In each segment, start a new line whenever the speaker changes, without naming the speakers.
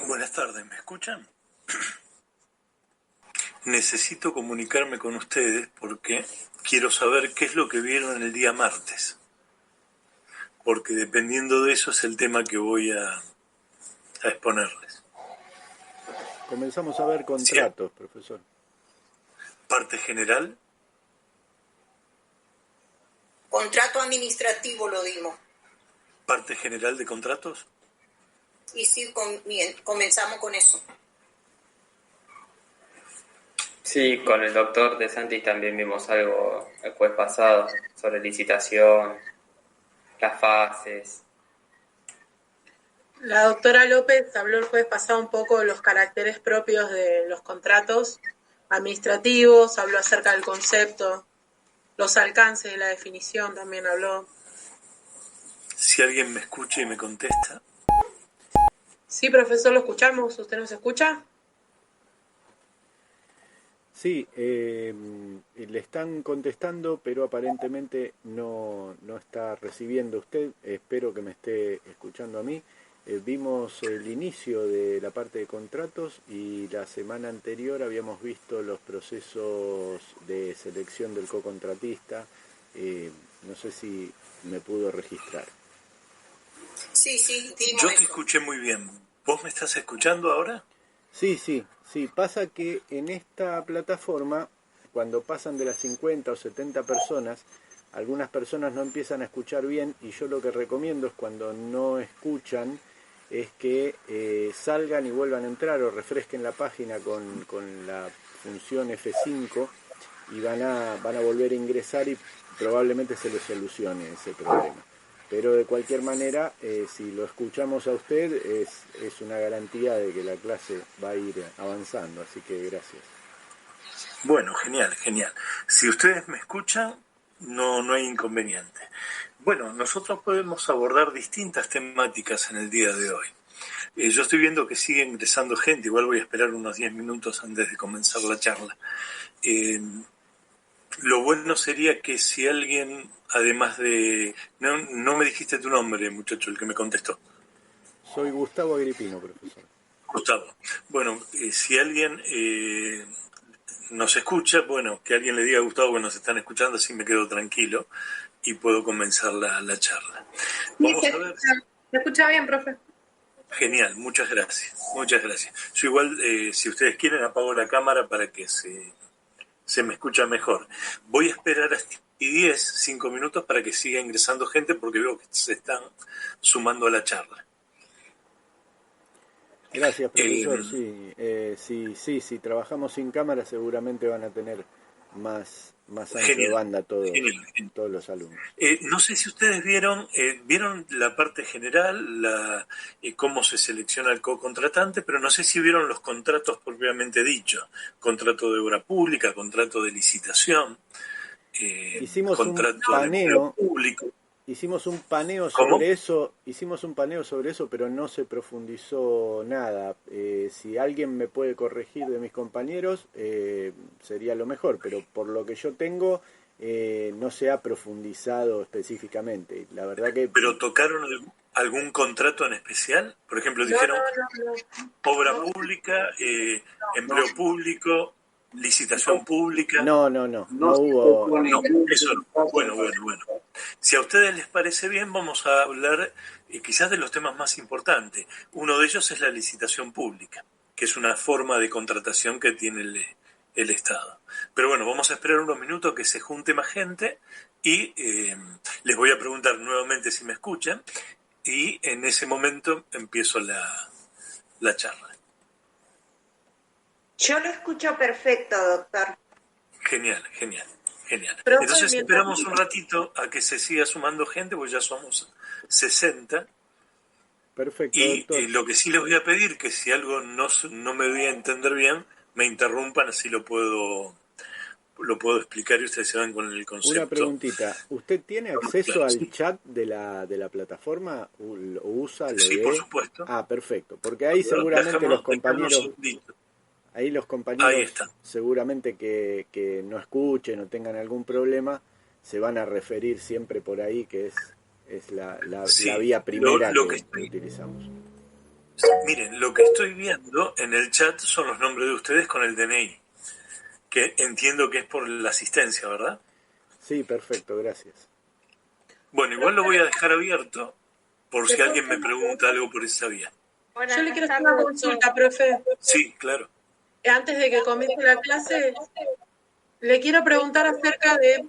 Buenas tardes, ¿me escuchan? Necesito comunicarme con ustedes porque quiero saber qué es lo que vieron el día martes, porque dependiendo de eso es el tema que voy a exponerles.
Comenzamos a ver
¿Sí?
contratos, profesor.
Parte general.
Contrato administrativo lo dimos.
Parte general de contratos.
Y sí, comenzamos con eso.
Sí, con el doctor De Santis también vimos algo el jueves pasado sobre licitación, las fases.
La doctora López habló el jueves pasado un poco de los caracteres propios de los contratos administrativos, habló acerca del concepto, los alcances de la definición también habló.
Si alguien me escucha y me contesta.
Sí, profesor, lo escuchamos. ¿Usted nos escucha?
Sí, le están contestando, pero aparentemente no está recibiendo usted. Espero que me esté escuchando a mí. Vimos el inicio de la parte de contratos y la semana anterior habíamos visto los procesos de selección del cocontratista. No sé si me pudo registrar.
Sí,
Yo te escuché muy bien. ¿Vos me estás escuchando ahora?
Sí. Pasa que en esta plataforma, cuando pasan de las 50 o 70 personas, algunas personas no empiezan a escuchar bien y yo lo que recomiendo es cuando no escuchan, es que salgan y vuelvan a entrar o refresquen la página con la función F5 y van a volver a ingresar y probablemente se les solucione ese problema. Pero de cualquier manera, si lo escuchamos a usted, es una garantía de que la clase va a ir avanzando, así que gracias.
Bueno, genial. Si ustedes me escuchan, no hay inconveniente. Bueno, nosotros podemos abordar distintas temáticas en el día de hoy. Yo estoy viendo que sigue ingresando gente, igual voy a esperar unos 10 minutos antes de comenzar la charla. Lo bueno sería que si alguien, además de... No me dijiste tu nombre, muchacho, el que me contestó.
Soy Gustavo Agripino, profesor.
Gustavo. Bueno, si alguien nos escucha, bueno, que alguien le diga a Gustavo que nos están escuchando, así me quedo tranquilo y puedo comenzar la charla. Vamos a ver.
¿Se escucha bien, profe?
Genial, muchas gracias. Yo igual, si ustedes quieren, apago la cámara para que se me escucha mejor. Voy a esperar hasta 5 minutos para que siga ingresando gente porque veo que se están sumando a la charla.
Gracias, profesor. Si trabajamos sin cámara seguramente van a tener más ancho de banda todos los alumnos.
No sé si ustedes vieron la parte general, cómo se selecciona el co-contratante, pero no sé si vieron los contratos propiamente dichos. Contrato de obra pública, contrato de licitación,
Hicimos
contrato
un paneo,
de empleo público.
Hicimos un paneo sobre eso, pero no se profundizó nada. Si alguien me puede corregir de mis compañeros, sería lo mejor, pero por lo que yo tengo, no se ha profundizado específicamente. La verdad que...
¿Pero tocaron algún contrato en especial? Por ejemplo, dijeron obra pública, empleo público, licitación pública.
No hubo...
No, eso no. Bueno. Si a ustedes les parece bien, vamos a hablar quizás de los temas más importantes. Uno de ellos es la licitación pública, que es una forma de contratación que tiene el Estado. Pero bueno, vamos a esperar unos minutos que se junte más gente y les voy a preguntar nuevamente si me escuchan y en ese momento empiezo la charla.
Yo lo escucho perfecto, doctor.
Genial. Entonces esperamos un ratito a que se siga sumando gente, pues ya somos 60.
Perfecto,
y
doctor.
Lo que sí les voy a pedir, que si algo no me voy a entender bien, me interrumpan, así lo puedo explicar y ustedes se van con el concepto.
Una preguntita, ¿usted tiene acceso al chat de la plataforma? ¿Lo usa? ¿Lo
sí,
ve?
por supuesto.
Ah, perfecto, porque ahí seguramente los compañeros... Ahí los compañeros seguramente que no escuchen o tengan algún problema se van a referir siempre por ahí, que es la vía primera que utilizamos.
Miren, lo que estoy viendo en el chat son los nombres de ustedes con el DNI, que entiendo que es por la asistencia, ¿verdad?
Sí, perfecto, gracias.
Bueno, igual lo voy a dejar abierto por si alguien me pregunta algo por esa vía.
Yo le quiero hacer una consulta, profe.
Sí, claro.
Antes de que comience la clase, le quiero preguntar acerca de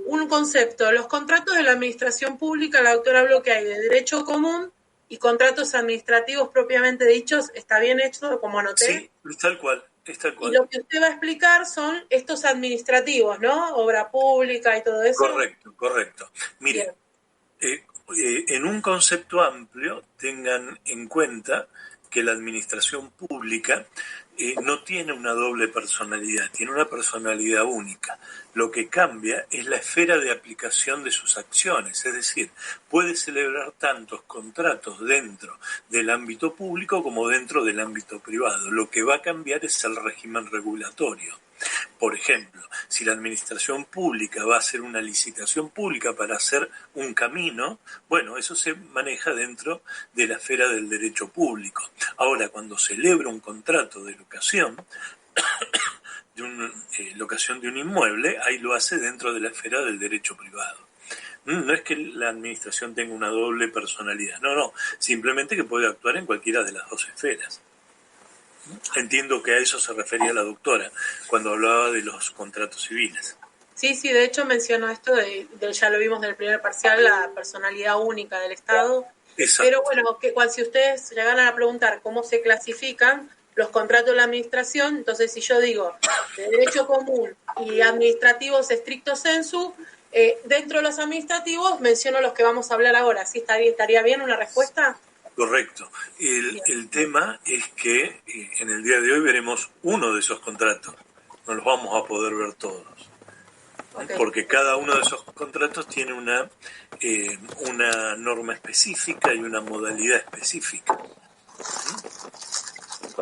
un concepto. Los contratos de la administración pública, la doctora habló que hay de derecho común y contratos administrativos propiamente dichos. ¿Está bien hecho, como anoté?
Sí, es tal cual, es tal cual.
Y lo que usted va a explicar son estos administrativos, ¿no? Obra pública y todo eso.
Correcto. Mire, en un concepto amplio, tengan en cuenta que la administración pública no tiene una doble personalidad, tiene una personalidad única. Lo que cambia es la esfera de aplicación de sus acciones, es decir, puede celebrar tantos contratos dentro del ámbito público como dentro del ámbito privado. Lo que va a cambiar es el régimen regulatorio. Por ejemplo, si la administración pública va a hacer una licitación pública para hacer un camino, bueno, eso se maneja dentro de la esfera del derecho público. Ahora, cuando celebra un contrato de locación, locación de un inmueble, ahí lo hace dentro de la esfera del derecho privado. No es que la administración tenga una doble personalidad, no, simplemente que puede actuar en cualquiera de las dos esferas. Entiendo que a eso se refería la doctora cuando hablaba de los contratos civiles.
Sí, de hecho mencionó esto, ya lo vimos del primer parcial, la personalidad única del Estado. Exacto. Pero bueno, si ustedes llegaran a preguntar cómo se clasifican los contratos de la administración, entonces si yo digo de derecho común y administrativos estricto sensu, dentro de los administrativos menciono los que vamos a hablar ahora. ¿Sí estaría bien una respuesta?
Correcto. El tema es que en el día de hoy veremos uno de esos contratos. No los vamos a poder ver todos. Okay. Porque cada uno de esos contratos tiene una norma específica y una modalidad específica.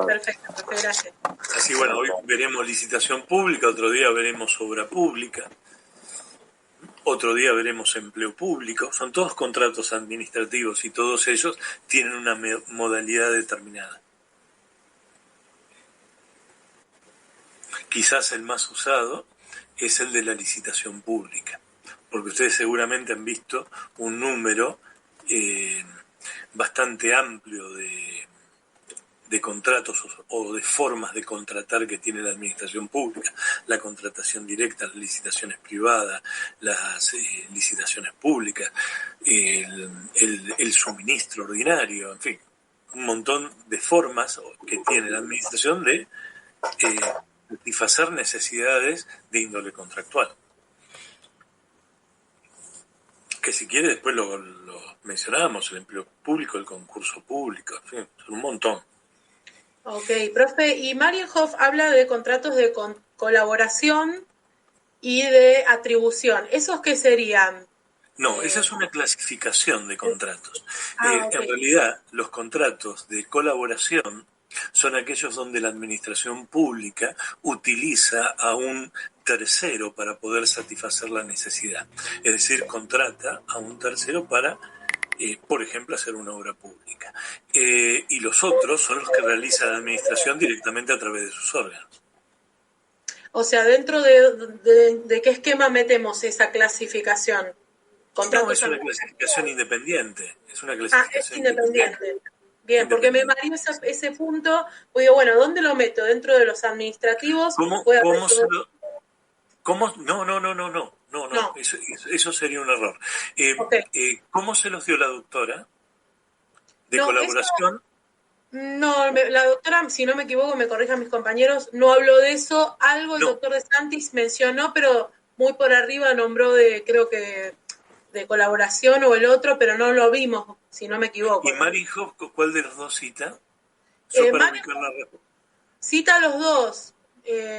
Perfecto, gracias.
Así, bueno, hoy veremos licitación pública, otro día veremos obra pública. Otro día veremos empleo público, son todos contratos administrativos y todos ellos tienen una modalidad determinada. Quizás el más usado es el de la licitación pública, porque ustedes seguramente han visto un número bastante amplio de contratos o de formas de contratar que tiene la administración pública, la contratación directa, las licitaciones privadas, las licitaciones públicas, el suministro ordinario, en fin, un montón de formas que tiene la administración de satisfacer necesidades de índole contractual. Que si quiere después lo mencionamos, el empleo público, el concurso público, en fin, son un montón.
Ok, profe, y Marienhoff habla de contratos de colaboración y de atribución. ¿Esos qué serían?
No, esa es una clasificación de contratos. Okay. En realidad, los contratos de colaboración son aquellos donde la administración pública utiliza a un tercero para poder satisfacer la necesidad. Es decir, contrata a un tercero para por ejemplo, hacer una obra pública. Y los otros son los que realiza la administración directamente a través de sus órganos.
O sea, ¿dentro de qué esquema metemos esa clasificación?
No, es una clasificación independiente. Es una clasificación
es independiente. Bien, porque me mareó ese punto. Pues digo, bueno, ¿dónde lo meto? ¿Dentro de los administrativos?
¿Cómo No. Eso sería un error. Okay. ¿Cómo se los dio la doctora? ¿De colaboración?
No, la doctora, si no me equivoco, me corrijan mis compañeros, no habló de eso. Algo el doctor De Santis mencionó, pero muy por arriba nombró creo que de colaboración o el otro, pero no lo vimos, si no me equivoco.
¿Y Marienhoff cuál de los dos cita?
Cita los dos.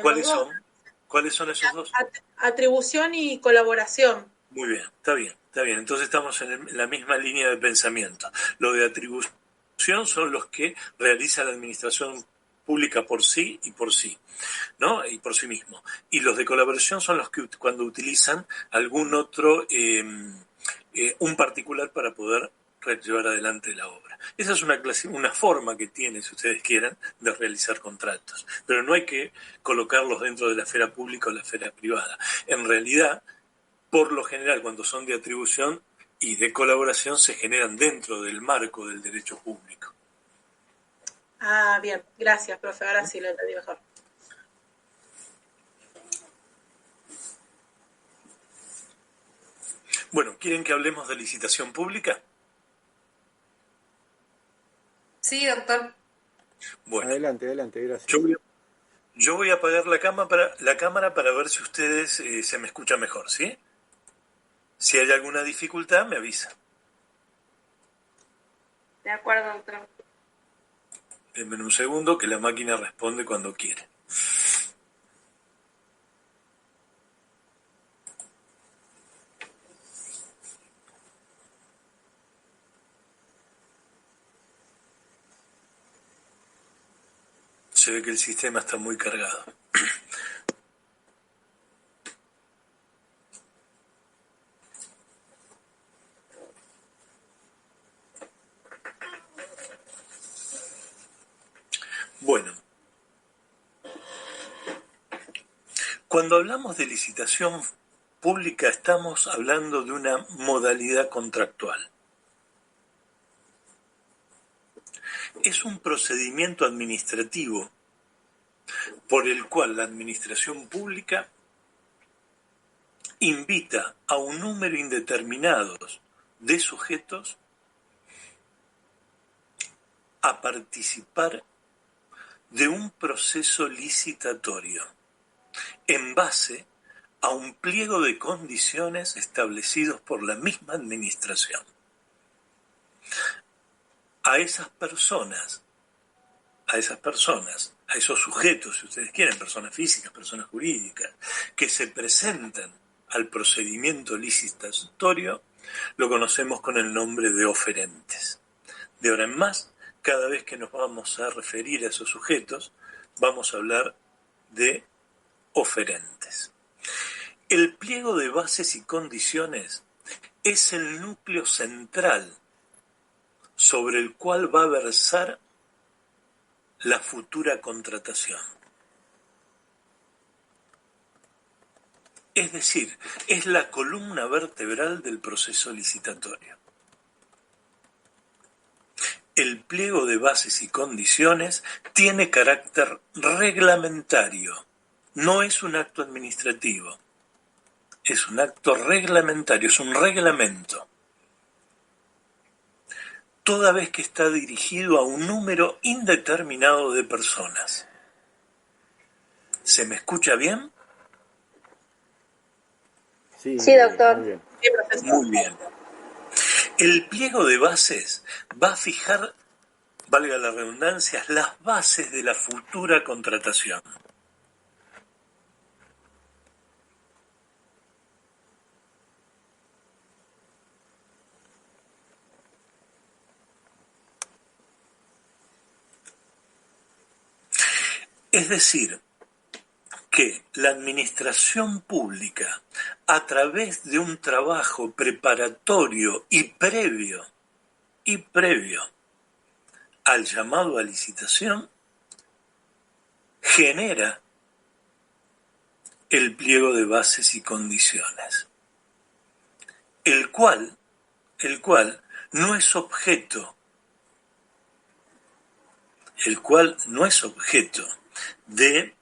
¿Cuáles son? ¿Cuáles son esos dos?
Atribución y colaboración.
Muy bien, está bien. Entonces estamos en la misma línea de pensamiento. Lo de atribución son los que realiza la administración pública por sí y por sí, ¿no? Y por sí mismo. Y los de colaboración son los que cuando utilizan algún otro, un particular para poder llevar adelante la obra. Esa es una forma que tiene, si ustedes quieren, de realizar contratos. Pero no hay que colocarlos dentro de la esfera pública o la esfera privada. En realidad, por lo general, cuando son de atribución y de colaboración, se generan dentro del marco del derecho público.
Ah, bien, gracias, profe, ahora sí lo entendí mejor.
Bueno, ¿quieren que hablemos de licitación pública?
Sí, doctor.
Bueno, adelante, gracias.
Yo voy a apagar la cámara para ver si ustedes se me escuchan mejor, ¿sí? Si hay alguna dificultad, me avisa.
De acuerdo, doctor.
Denme un segundo que la máquina responde cuando quiere. Se ve que el sistema está muy cargado. Bueno, cuando hablamos de licitación pública estamos hablando de una modalidad contractual. Es un procedimiento administrativo por el cual la administración pública invita a un número indeterminado de sujetos a participar de un proceso licitatorio en base a un pliego de condiciones establecidos por la misma administración. A esas personas, a esos sujetos, si ustedes quieren, personas físicas, personas jurídicas, que se presentan al procedimiento licitatorio, lo conocemos con el nombre de oferentes. De ahora en más, cada vez que nos vamos a referir a esos sujetos, vamos a hablar de oferentes. El pliego de bases y condiciones es el núcleo central sobre el cual va a versar la futura contratación. Es decir, es la columna vertebral del proceso licitatorio. El pliego de bases y condiciones tiene carácter reglamentario, no es un acto administrativo, es un acto reglamentario, es un reglamento. Toda vez que está dirigido a un número indeterminado de personas. ¿Se me escucha bien?
Sí, doctor. Muy bien.
Muy bien. El pliego de bases va a fijar, valga la redundancia, las bases de la futura contratación. Es decir, que la administración pública, a través de un trabajo preparatorio y previo al llamado a licitación, genera el pliego de bases y condiciones, el cual no es objeto de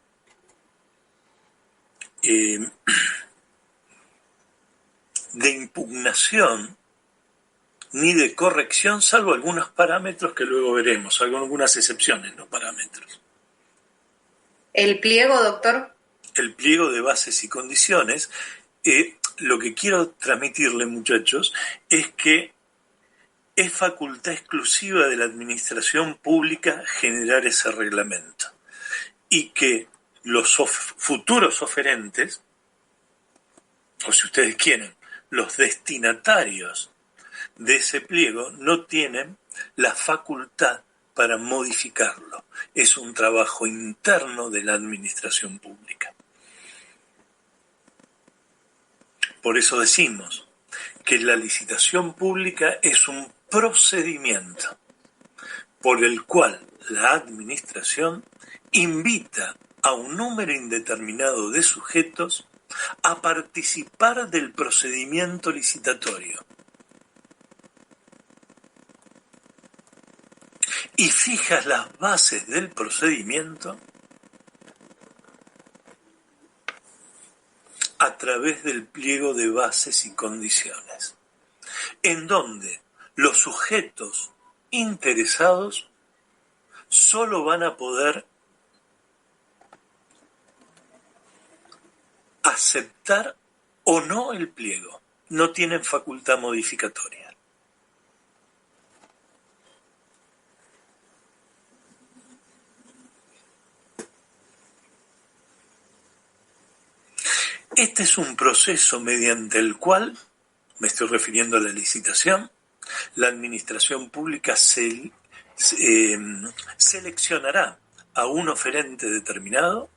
impugnación ni de corrección, salvo algunos parámetros que luego veremos, algunas excepciones, no parámetros.
¿El pliego, doctor?
El pliego de bases y condiciones, lo que quiero transmitirle, muchachos, es que es facultad exclusiva de la administración pública generar ese reglamento y que los futuros oferentes, o si ustedes quieren, los destinatarios de ese pliego no tienen la facultad para modificarlo. Es un trabajo interno de la administración pública. Por eso decimos que la licitación pública es un procedimiento por el cual la administración invita a un número indeterminado de sujetos a participar del procedimiento licitatorio y fija las bases del procedimiento a través del pliego de bases y condiciones, en donde los sujetos interesados solo van a poder aceptar o no el pliego, no tienen facultad modificatoria. Este es un proceso mediante el cual, me estoy refiriendo a la licitación, la administración pública seleccionará a un oferente determinado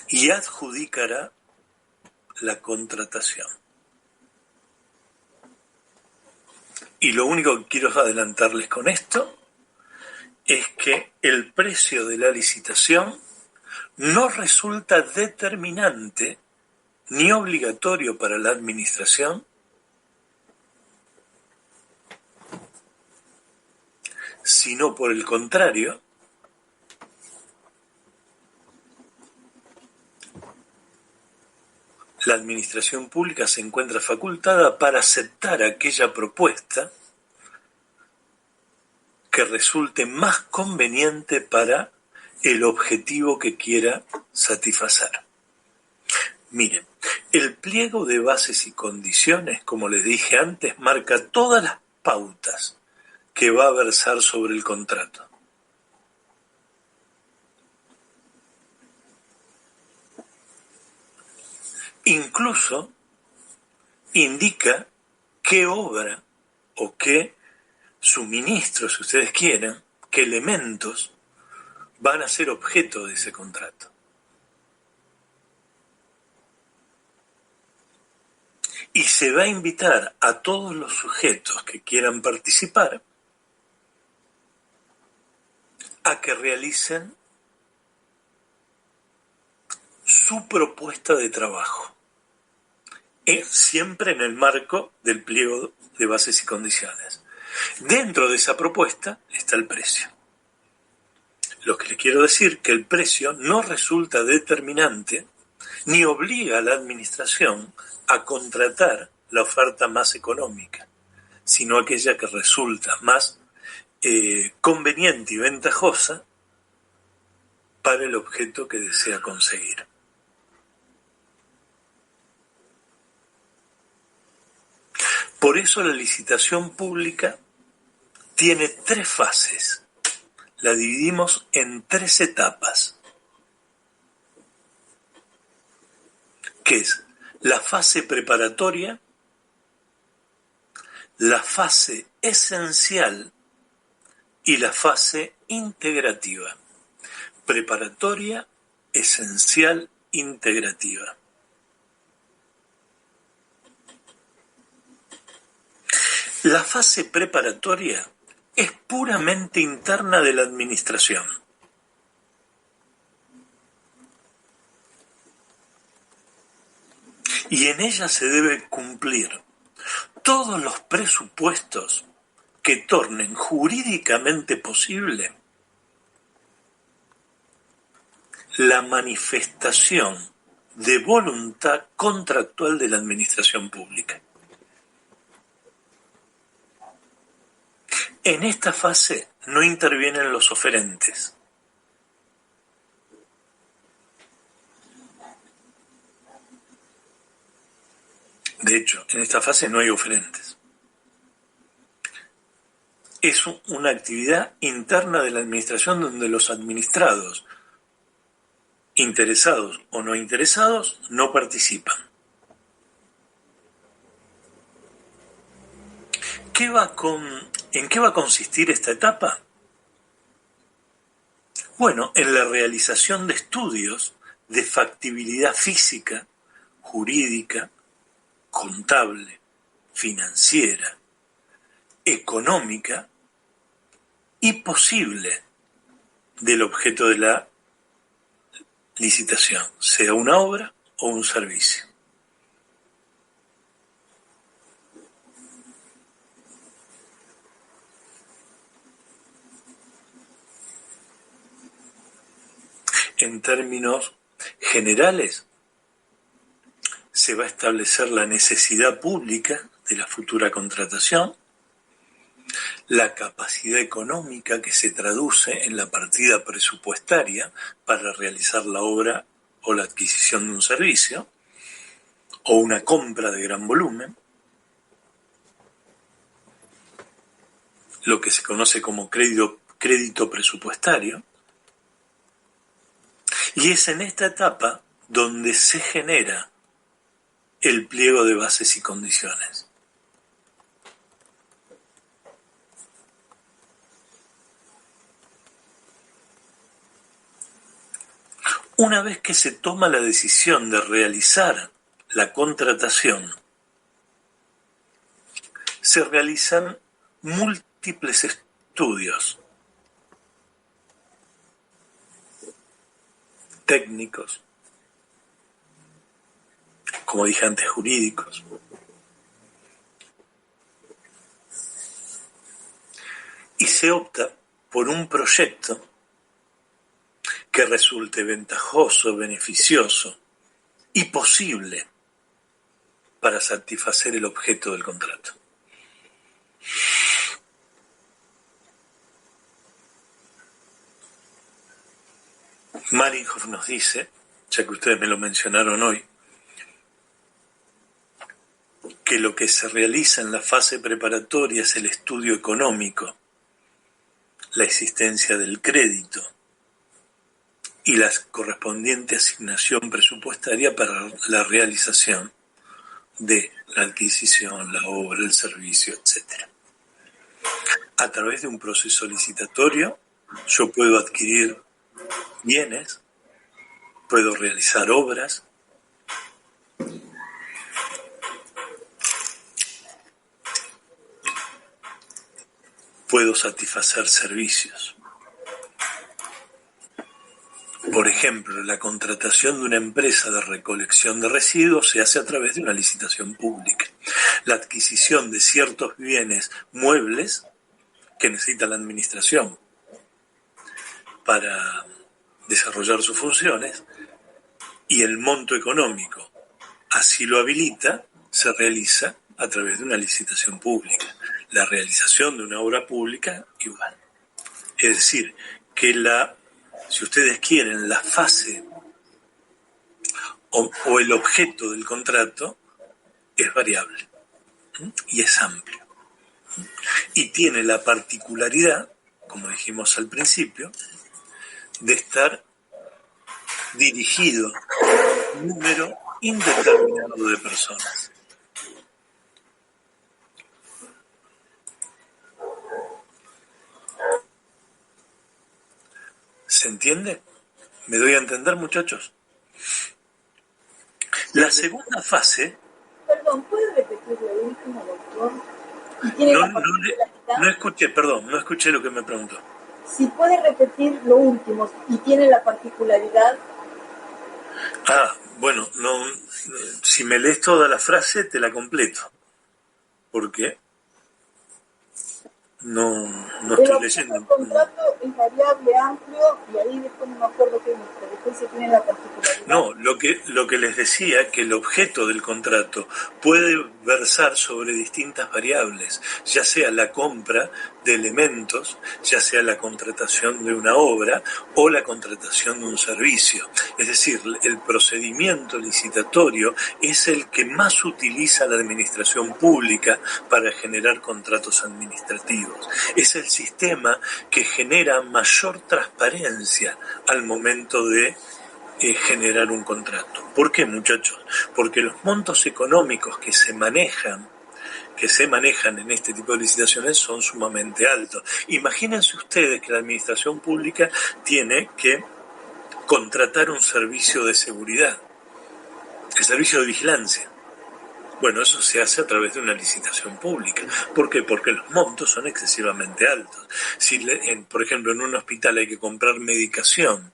y adjudicará la contratación. Y lo único que quiero adelantarles con esto es que el precio de la licitación no resulta determinante ni obligatorio para la administración, sino por el contrario, la administración pública se encuentra facultada para aceptar aquella propuesta que resulte más conveniente para el objetivo que quiera satisfacer. Miren, el pliego de bases y condiciones, como les dije antes, marca todas las pautas que va a versar sobre el contrato. Incluso indica qué obra o qué suministros, si ustedes quieren, qué elementos van a ser objeto de ese contrato. Y se va a invitar a todos los sujetos que quieran participar a que realicen su propuesta de trabajo, siempre en el marco del pliego de bases y condiciones. Dentro de esa propuesta está el precio. Lo que les quiero decir que el precio no resulta determinante ni obliga a la administración a contratar la oferta más económica, sino aquella que resulta más conveniente y ventajosa para el objeto que desea conseguir. Por eso la licitación pública tiene 3 fases. La dividimos en 3 etapas, que es la fase preparatoria, la fase esencial y la fase integrativa. Preparatoria, esencial, integrativa. La fase preparatoria es puramente interna de la administración. Y en ella se debe cumplir todos los presupuestos que tornen jurídicamente posible la manifestación de voluntad contractual de la administración pública. En esta fase no intervienen los oferentes. De hecho, en esta fase no hay oferentes. Es una actividad interna de la administración donde los administrados, interesados o no interesados, no participan. ¿En qué va a consistir esta etapa? Bueno, en la realización de estudios de factibilidad física, jurídica, contable, financiera, económica y posible del objeto de la licitación, sea una obra o un servicio. En términos generales, se va a establecer la necesidad pública de la futura contratación, la capacidad económica que se traduce en la partida presupuestaria para realizar la obra o la adquisición de un servicio, o una compra de gran volumen, lo que se conoce como crédito presupuestario, y es en esta etapa donde se genera el pliego de bases y condiciones. Una vez que se toma la decisión de realizar la contratación, se realizan múltiples estudios técnicos, como dije antes, jurídicos, y se opta por un proyecto que resulte ventajoso, beneficioso y posible para satisfacer el objeto del contrato. Marinhoff nos dice, ya que ustedes me lo mencionaron hoy, que lo que se realiza en la fase preparatoria es el estudio económico, la existencia del crédito y la correspondiente asignación presupuestaria para la realización de la adquisición, la obra, el servicio, etc. A través de un proceso licitatorio, yo puedo adquirir bienes, puedo realizar obras, puedo satisfacer servicios. Por ejemplo, la contratación de una empresa de recolección de residuos se hace a través de una licitación pública. La adquisición de ciertos bienes muebles que necesita la administración para desarrollar sus funciones y el monto económico así lo habilita, se realiza a través de una licitación pública. La realización de una obra pública igual. Es decir, que si ustedes quieren, la fase o el objeto del contrato es variable y es amplio. Y tiene la particularidad, como dijimos al principio, de estar dirigido a un número indeterminado de personas. ¿Se entiende? ¿Me doy a entender, muchachos? La segunda fase...
Perdón, ¿puede repetir lo último, doctor?
No escuché lo que me preguntó.
Si puede repetir lo último y tiene la particularidad...
Bueno, si me lees toda la frase te la completo. ¿Por qué? No estoy leyendo.
El contrato es variable, amplio, y ahí después no me acuerdo qué dice, después se tiene la particularidad.
No, lo que les decía, que el objeto del contrato puede versar sobre distintas variables, ya sea la compra de elementos, ya sea la contratación de una obra o la contratación de un servicio. Es decir, el procedimiento licitatorio es el que más utiliza la administración pública para generar contratos administrativos. Es el sistema que genera mayor transparencia al momento de generar un contrato. ¿Por qué, muchachos? Porque los montos económicos que se manejan en este tipo de licitaciones son sumamente altos. Imagínense ustedes que la administración pública tiene que contratar un servicio de seguridad, el servicio de vigilancia. Bueno, eso se hace a través de una licitación pública. ¿Por qué? Porque los montos son excesivamente altos. Si, por ejemplo, en un hospital hay que comprar medicación,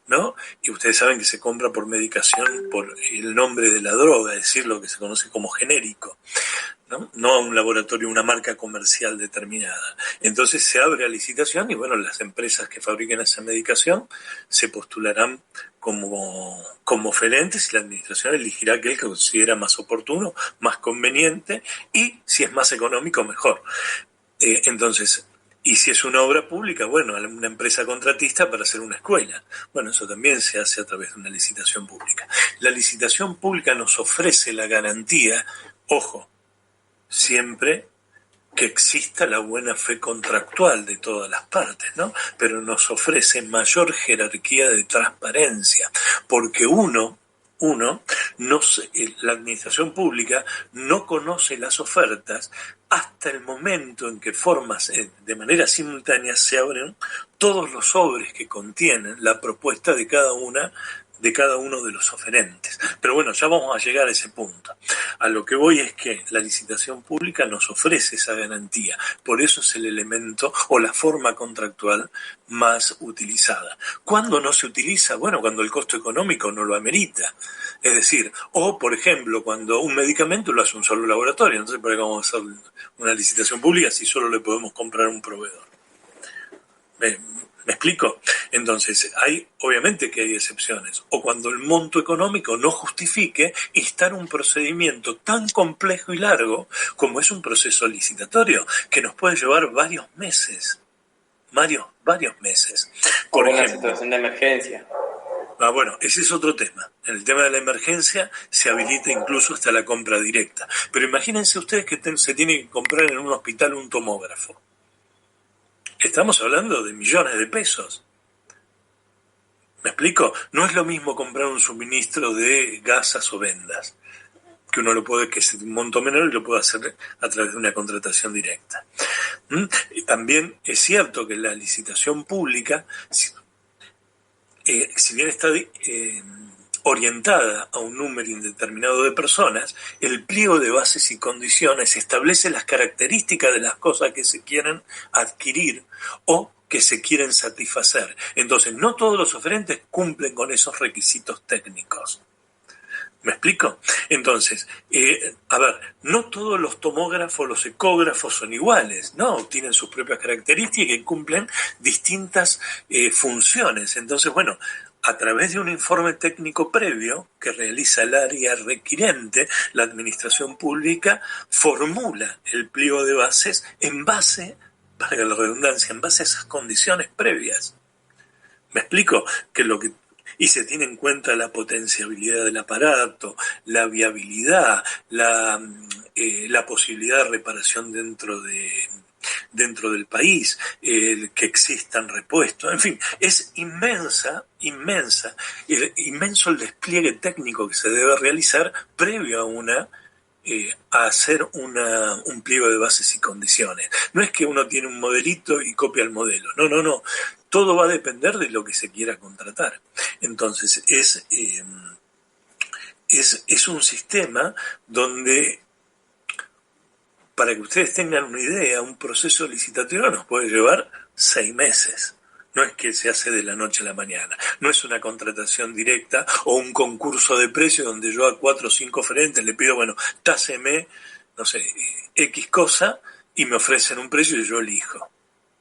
¿no? Y ustedes saben que se compra por medicación por el nombre de la droga, es decir, lo que se conoce como genérico, ¿no? No a un laboratorio, una marca comercial determinada. Entonces se abre a licitación y bueno, las empresas que fabriquen esa medicación se postularán como oferentes y la administración elegirá aquel que considera más oportuno, más conveniente y si es más económico, mejor. Entonces, y si es una obra pública, bueno, una empresa contratista para hacer una escuela. Bueno, eso también se hace a través de una licitación pública. La licitación pública nos ofrece la garantía, ojo, siempre que exista la buena fe contractual de todas las partes, ¿no? Pero nos ofrece mayor jerarquía de transparencia, porque la administración pública no conoce las ofertas hasta el momento en que de manera simultánea se abren todos los sobres que contienen la propuesta de cada uno de los oferentes. Pero bueno, ya vamos a llegar a ese punto. A lo que voy es que la licitación pública nos ofrece esa garantía. Por eso es el elemento o la forma contractual más utilizada. ¿Cuándo no se utiliza? Bueno, cuando el costo económico no lo amerita. Es decir, o por ejemplo, cuando un medicamento lo hace un solo laboratorio. Entonces, ¿para qué vamos a hacer una licitación pública si solo le podemos comprar a un proveedor? ¿Me explico? Entonces, obviamente que hay excepciones. O cuando el monto económico no justifique instar un procedimiento tan complejo y largo como es un proceso licitatorio, que nos puede llevar varios meses. Varios meses.
Por ejemplo, una situación de emergencia.
Bueno, ese es otro tema. En el tema de la emergencia se habilita incluso hasta la compra directa. Pero imagínense ustedes que se tiene que comprar en un hospital un tomógrafo. Estamos hablando de millones de pesos. ¿Me explico? No es lo mismo comprar un suministro de gasas o vendas, que uno lo puede, que es un monto menor y lo puede hacer a través de una contratación directa. Y también es cierto que la licitación pública, si bien está orientada a un número indeterminado de personas, el pliego de bases y condiciones establece las características de las cosas que se quieren adquirir o que se quieren satisfacer. Entonces, no todos los oferentes cumplen con esos requisitos técnicos. ¿Me explico? Entonces, no todos los tomógrafos, los ecógrafos son iguales, ¿no? Tienen sus propias características y cumplen distintas funciones. Entonces, bueno, a través de un informe técnico previo que realiza el área requirente, la administración pública formula el pliego de bases en base, valga la redundancia, en base a esas condiciones previas. ¿Me explico? Y se tiene en cuenta la potenciabilidad del aparato, la viabilidad, la posibilidad de reparación dentro del país, que existan repuestos, en fin, es inmenso el despliegue técnico que se debe realizar previo a hacer un pliego de bases y condiciones. No es que uno tiene un modelito y copia el modelo, no. Todo va a depender de lo que se quiera contratar. Entonces, es un sistema donde, para que ustedes tengan una idea, un proceso licitatorio nos puede llevar 6 meses. No es que se hace de la noche a la mañana. No es una contratación directa o un concurso de precios donde yo a 4 o 5 oferentes le pido, bueno, táseme, no sé, X cosa y me ofrecen un precio y yo elijo.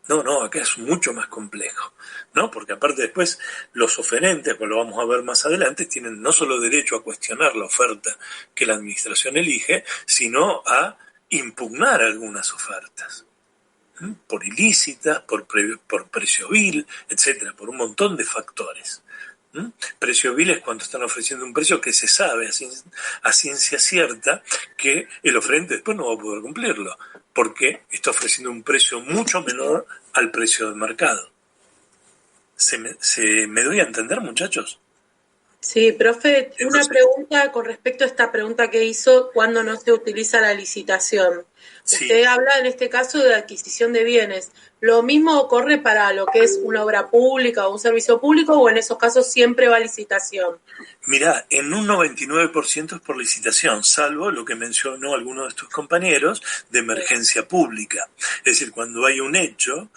No, acá es mucho más complejo, ¿no? Porque aparte después los oferentes, pues lo vamos a ver más adelante, tienen no solo derecho a cuestionar la oferta que la administración elige, sino a impugnar algunas ofertas, por ilícitas, por precio vil, etcétera, por un montón de factores. Precio vil es cuando están ofreciendo un precio que se sabe a ciencia cierta que el oferente después no va a poder cumplirlo, porque está ofreciendo un precio mucho menor al precio del mercado. ¿Se me doy a entender, muchachos?
Sí, profe, una
Entonces,
pregunta con respecto a esta pregunta que hizo, ¿cuándo no se utiliza la licitación?
sí,
Usted habla en este caso de adquisición de bienes. ¿Lo mismo ocurre para lo que es una obra pública o un servicio público o en esos casos siempre va a licitación?
mirá, en un 99% es por licitación, salvo lo que mencionó alguno de tus compañeros de emergencia pública. Es decir, cuando hay un hecho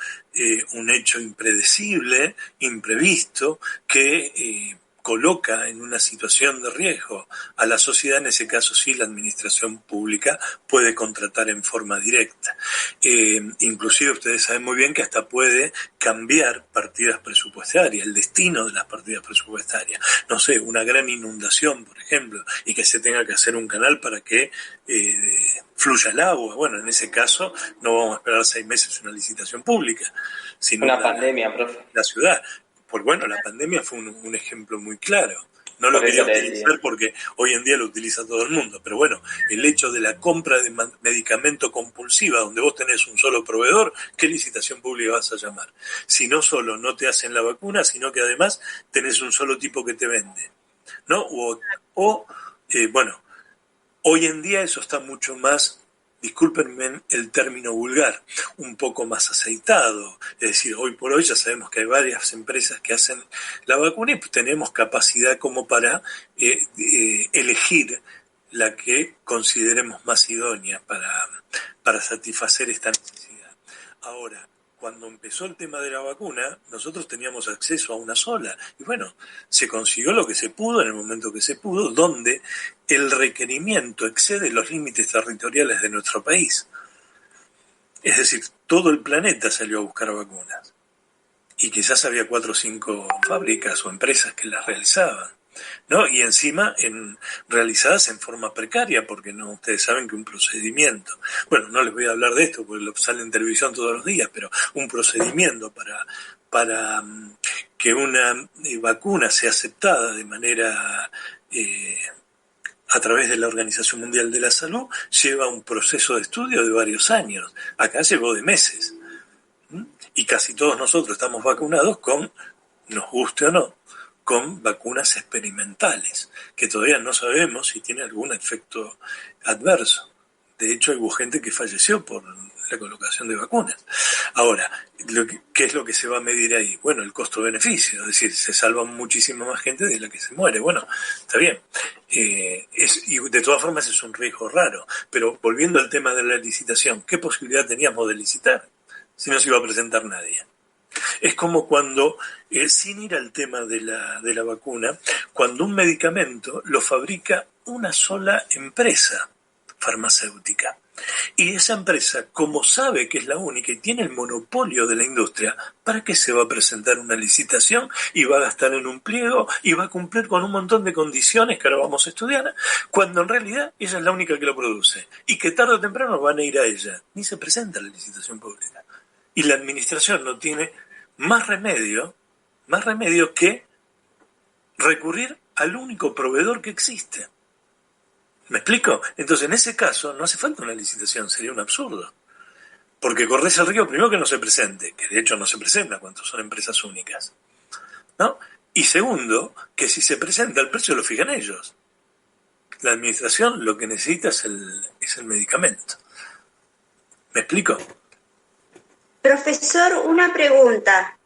impredecible, imprevisto, que coloca en una situación de riesgo a la sociedad, en ese caso sí la administración pública puede contratar en forma directa. Inclusive ustedes saben muy bien que hasta puede cambiar partidas presupuestarias, el destino de las partidas presupuestarias. No sé, una gran inundación, por ejemplo, y que se tenga que hacer un canal para que fluya el agua. Bueno, en ese caso no vamos a esperar 6 meses una licitación pública, sino
Una pandemia, profe.
la ciudad. Pues bueno, la pandemia fue un ejemplo muy claro. No lo
Por eso
quería
le decía.
utilizar porque hoy en día lo utiliza todo el mundo, pero bueno, el hecho de la compra de medicamento compulsiva, donde vos tenés un solo proveedor, ¿qué licitación pública vas a llamar? Si no solo no te hacen la vacuna, sino que además tenés un solo tipo que te vende, ¿no? Bueno, hoy en día eso está mucho más, discúlpenme el término vulgar, un poco más aceitado. Es decir, hoy por hoy ya sabemos que hay varias empresas que hacen la vacuna y tenemos capacidad como para elegir la que consideremos más idónea para satisfacer esta necesidad. Ahora, cuando empezó el tema de la vacuna, nosotros teníamos acceso a una sola. Y bueno, se consiguió lo que se pudo en el momento que se pudo, donde el requerimiento excede los límites territoriales de nuestro país. Es decir, todo el planeta salió a buscar vacunas. Y quizás había 4 o 5 fábricas o empresas que las realizaban, ¿no? Y encima realizadas en forma precaria, porque no, ustedes saben que un procedimiento, bueno, no les voy a hablar de esto porque lo sale en televisión todos los días, pero un procedimiento para que una vacuna sea aceptada de manera a través de la Organización Mundial de la Salud lleva un proceso de estudio de varios años. Acá llevó de meses. Y casi todos nosotros estamos vacunados con, nos guste o no, con vacunas experimentales, que todavía no sabemos si tiene algún efecto adverso. De hecho, hubo gente que falleció por la colocación de vacunas. Ahora, ¿qué es lo que se va a medir ahí? Bueno, el costo-beneficio, es decir, se salva muchísima más gente de la que se muere. Bueno, está bien. Y de todas formas es un riesgo raro. Pero volviendo al tema de la licitación, ¿qué posibilidad teníamos de licitar si no se iba a presentar nadie? Es como cuando, sin ir al tema de la vacuna, cuando un medicamento lo fabrica una sola empresa farmacéutica. Y esa empresa, como sabe que es la única y tiene el monopolio de la industria, ¿para qué se va a presentar una licitación y va a gastar en un pliego y va a cumplir con un montón de condiciones que ahora vamos a estudiar, cuando en realidad ella es la única que lo produce y que tarde o temprano van a ir a ella? Ni se presenta la licitación pública. Y la administración no tiene más remedio que recurrir al único proveedor que existe. ¿Me explico? Entonces, en ese caso, no hace falta una licitación, sería un absurdo. Porque corres el riesgo, primero, que no se presente, que de hecho no se presenta cuando son empresas únicas, ¿no? Y segundo, que si se presenta, el precio lo fijan ellos. La administración lo que necesita es el medicamento. ¿Me explico?
Profesor, una pregunta.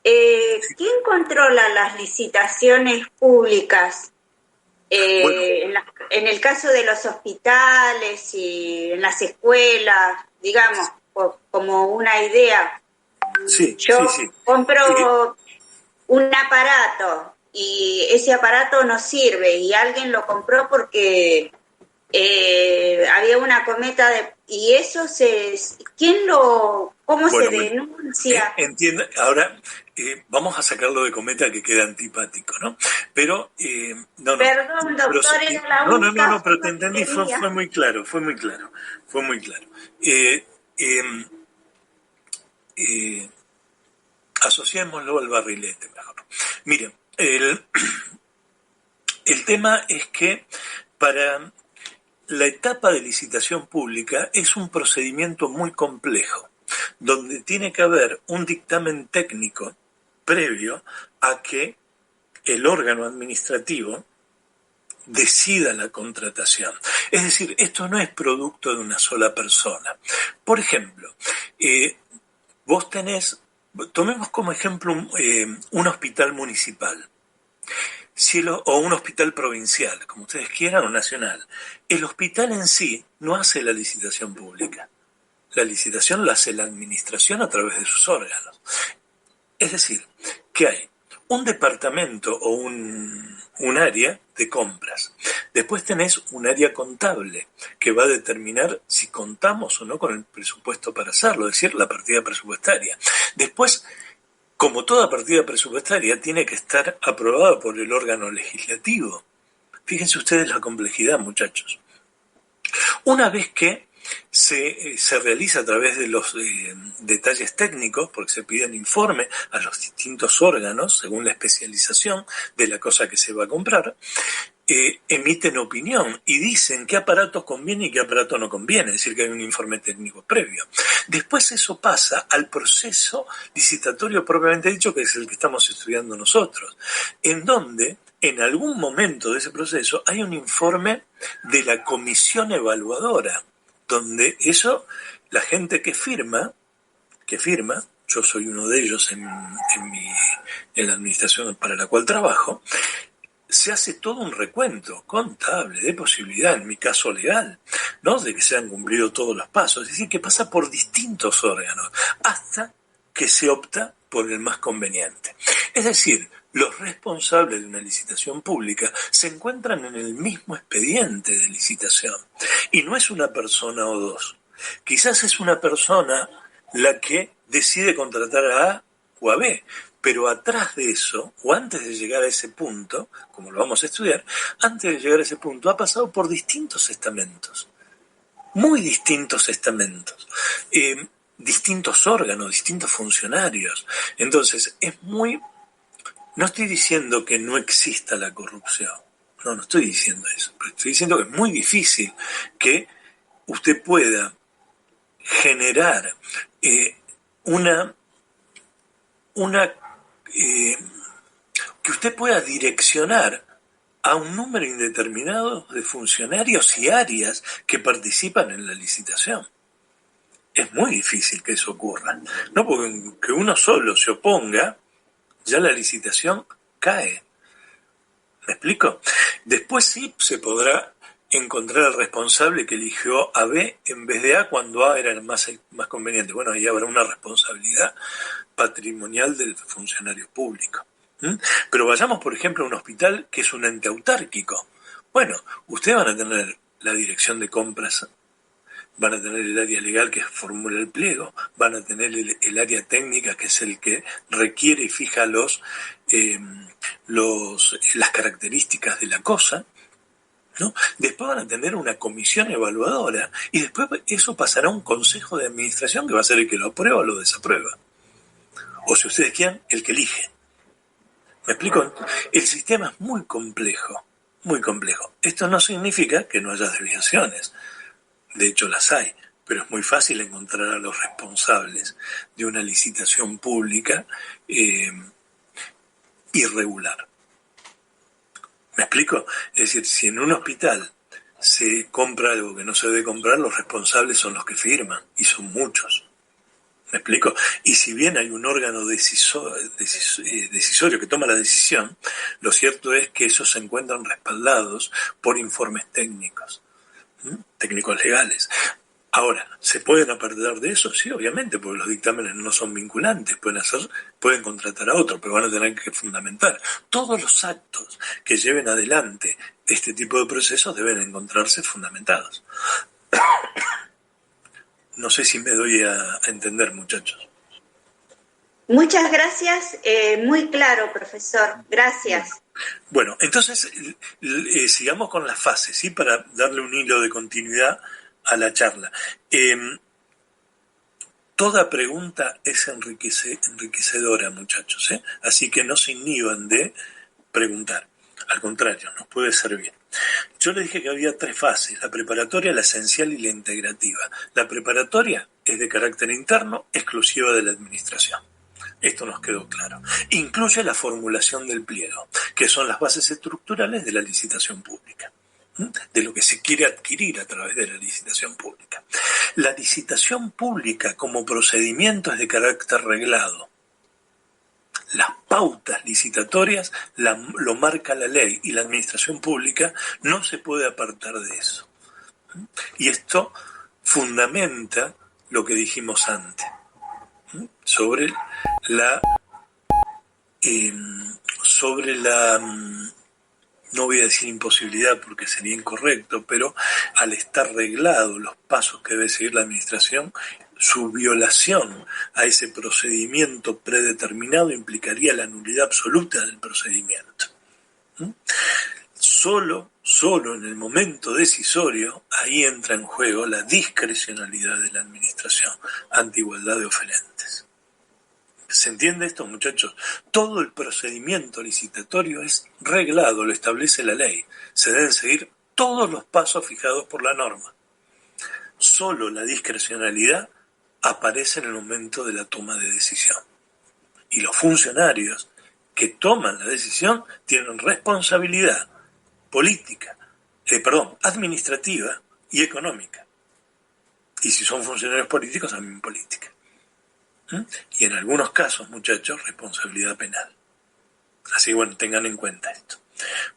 ¿Quién controla las licitaciones públicas?
Bueno,
En el caso de los hospitales y en las escuelas, digamos, como una idea.
sí,
Yo
sí.
compro un aparato y ese aparato no sirve y alguien lo compró porque había una cometa y eso ¿cómo se denuncia?
Entiendo, ahora vamos a sacarlo de cometa que queda antipático, ¿no? Pero, no.
Perdón, doctor, era la única
No, pero te
forma que
entendí, fue
tenía.
muy claro. Asociémoslo al barrilete mejor. Miren, el tema es que para la etapa de licitación pública es un procedimiento muy complejo, donde tiene que haber un dictamen técnico previo a que el órgano administrativo decida la contratación. Es decir, esto no es producto de una sola persona. Por ejemplo, vos tomemos como ejemplo un hospital municipal, o un hospital provincial, como ustedes quieran, o nacional. El hospital en sí no hace la licitación pública. La licitación la hace la administración a través de sus órganos. Es decir, que hay un departamento o un área de compras. Después tenés un área contable que va a determinar si contamos o no con el presupuesto para hacerlo, es decir, la partida presupuestaria. Después, como toda partida presupuestaria, tiene que estar aprobada por el órgano legislativo. Fíjense ustedes la complejidad, muchachos. Una vez que se realiza a través de los detalles técnicos, porque se piden informes a los distintos órganos, según la especialización de la cosa que se va a comprar, emiten opinión y dicen qué aparato conviene y qué aparato no conviene, es decir, que hay un informe técnico previo. Después eso pasa al proceso licitatorio propiamente dicho, que es el que estamos estudiando nosotros, en donde en algún momento de ese proceso hay un informe de la comisión evaluadora, donde eso, la gente que firma, yo soy uno de ellos en la administración para la cual trabajo, se hace todo un recuento contable de posibilidad, en mi caso legal, ¿no?, de que se han cumplido todos los pasos, es decir, que pasa por distintos órganos, hasta que se opta por el más conveniente. Es decir, los responsables de una licitación pública se encuentran en el mismo expediente de licitación. Y no es una persona o dos. Quizás es una persona la que decide contratar a A o a B, pero atrás de eso, o antes de llegar a ese punto, como lo vamos a estudiar, antes de llegar a ese punto ha pasado por distintos estamentos, muy distintos estamentos, distintos órganos, distintos funcionarios. Entonces, no estoy diciendo que no exista la corrupción, no estoy diciendo eso, pero estoy diciendo que es muy difícil que usted pueda generar que usted pueda direccionar a un número indeterminado de funcionarios y áreas que participan en la licitación. Es muy difícil que eso ocurra, no porque que uno solo se oponga, ya la licitación cae. ¿Me explico? Después sí se podrá encontrar al responsable que eligió a B en vez de A cuando A era el más conveniente. Bueno, ahí habrá una responsabilidad patrimonial del funcionario público. Pero vayamos, por ejemplo, a un hospital que es un ente autárquico. Bueno, ustedes van a tener la dirección de compras, van a tener el área legal que formula el pliego, van a tener el área técnica que es el que requiere y fija las características de la cosa, ¿no? Después van a tener una comisión evaluadora y después eso pasará a un consejo de administración que va a ser el que lo aprueba o lo desaprueba. O si ustedes quieren, el que elige. ¿Me explico? El sistema es muy complejo, muy complejo. Esto no significa que no haya desviaciones. De hecho las hay, pero es muy fácil encontrar a los responsables de una licitación pública irregular. ¿Me explico? Es decir, si en un hospital se compra algo que no se debe comprar, los responsables son los que firman, y son muchos. ¿Me explico? Y si bien hay un órgano decisorio que toma la decisión, lo cierto es que esos se encuentran respaldados por informes técnicos legales. Ahora, ¿se pueden apartar de eso? Sí, obviamente, porque los dictámenes no son vinculantes, pueden contratar a otro, pero van a tener que fundamentar. Todos los actos que lleven adelante este tipo de procesos deben encontrarse fundamentados. No sé si me doy a entender, muchachos.
Muchas gracias, muy claro, profesor. Gracias.
Bueno, entonces sigamos con las fases, ¿sí? Para darle un hilo de continuidad a la charla. Toda pregunta es enriquecedora, muchachos, ¿eh? Así que no se inhiban de preguntar. Al contrario, nos puede servir. Yo les dije que había 3 fases: la preparatoria, la esencial y la integrativa. La preparatoria es de carácter interno, exclusiva de la administración. Esto nos quedó claro. Incluye la formulación del pliego, que son las bases estructurales de la licitación pública, de lo que se quiere adquirir a través de la licitación pública. La licitación pública como procedimiento es de carácter reglado. Las pautas licitatorias lo marca la ley y la administración pública no se puede apartar de eso. Y esto fundamenta lo que dijimos antes sobre la no voy a decir imposibilidad porque sería incorrecto, pero al estar reglados los pasos que debe seguir la administración, su violación a ese procedimiento predeterminado implicaría la nulidad absoluta del procedimiento. Solo en el momento decisorio, ahí entra en juego la discrecionalidad de la administración ante igualdad de oferentes. ¿Se entiende esto, muchachos? Todo el procedimiento licitatorio es reglado, lo establece la ley. Se deben seguir todos los pasos fijados por la norma. Solo la discrecionalidad aparece en el momento de la toma de decisión. Y los funcionarios que toman la decisión tienen responsabilidad política, administrativa y económica. Y si son funcionarios políticos, también política. Y en algunos casos, muchachos, responsabilidad penal. Así que bueno, tengan en cuenta esto.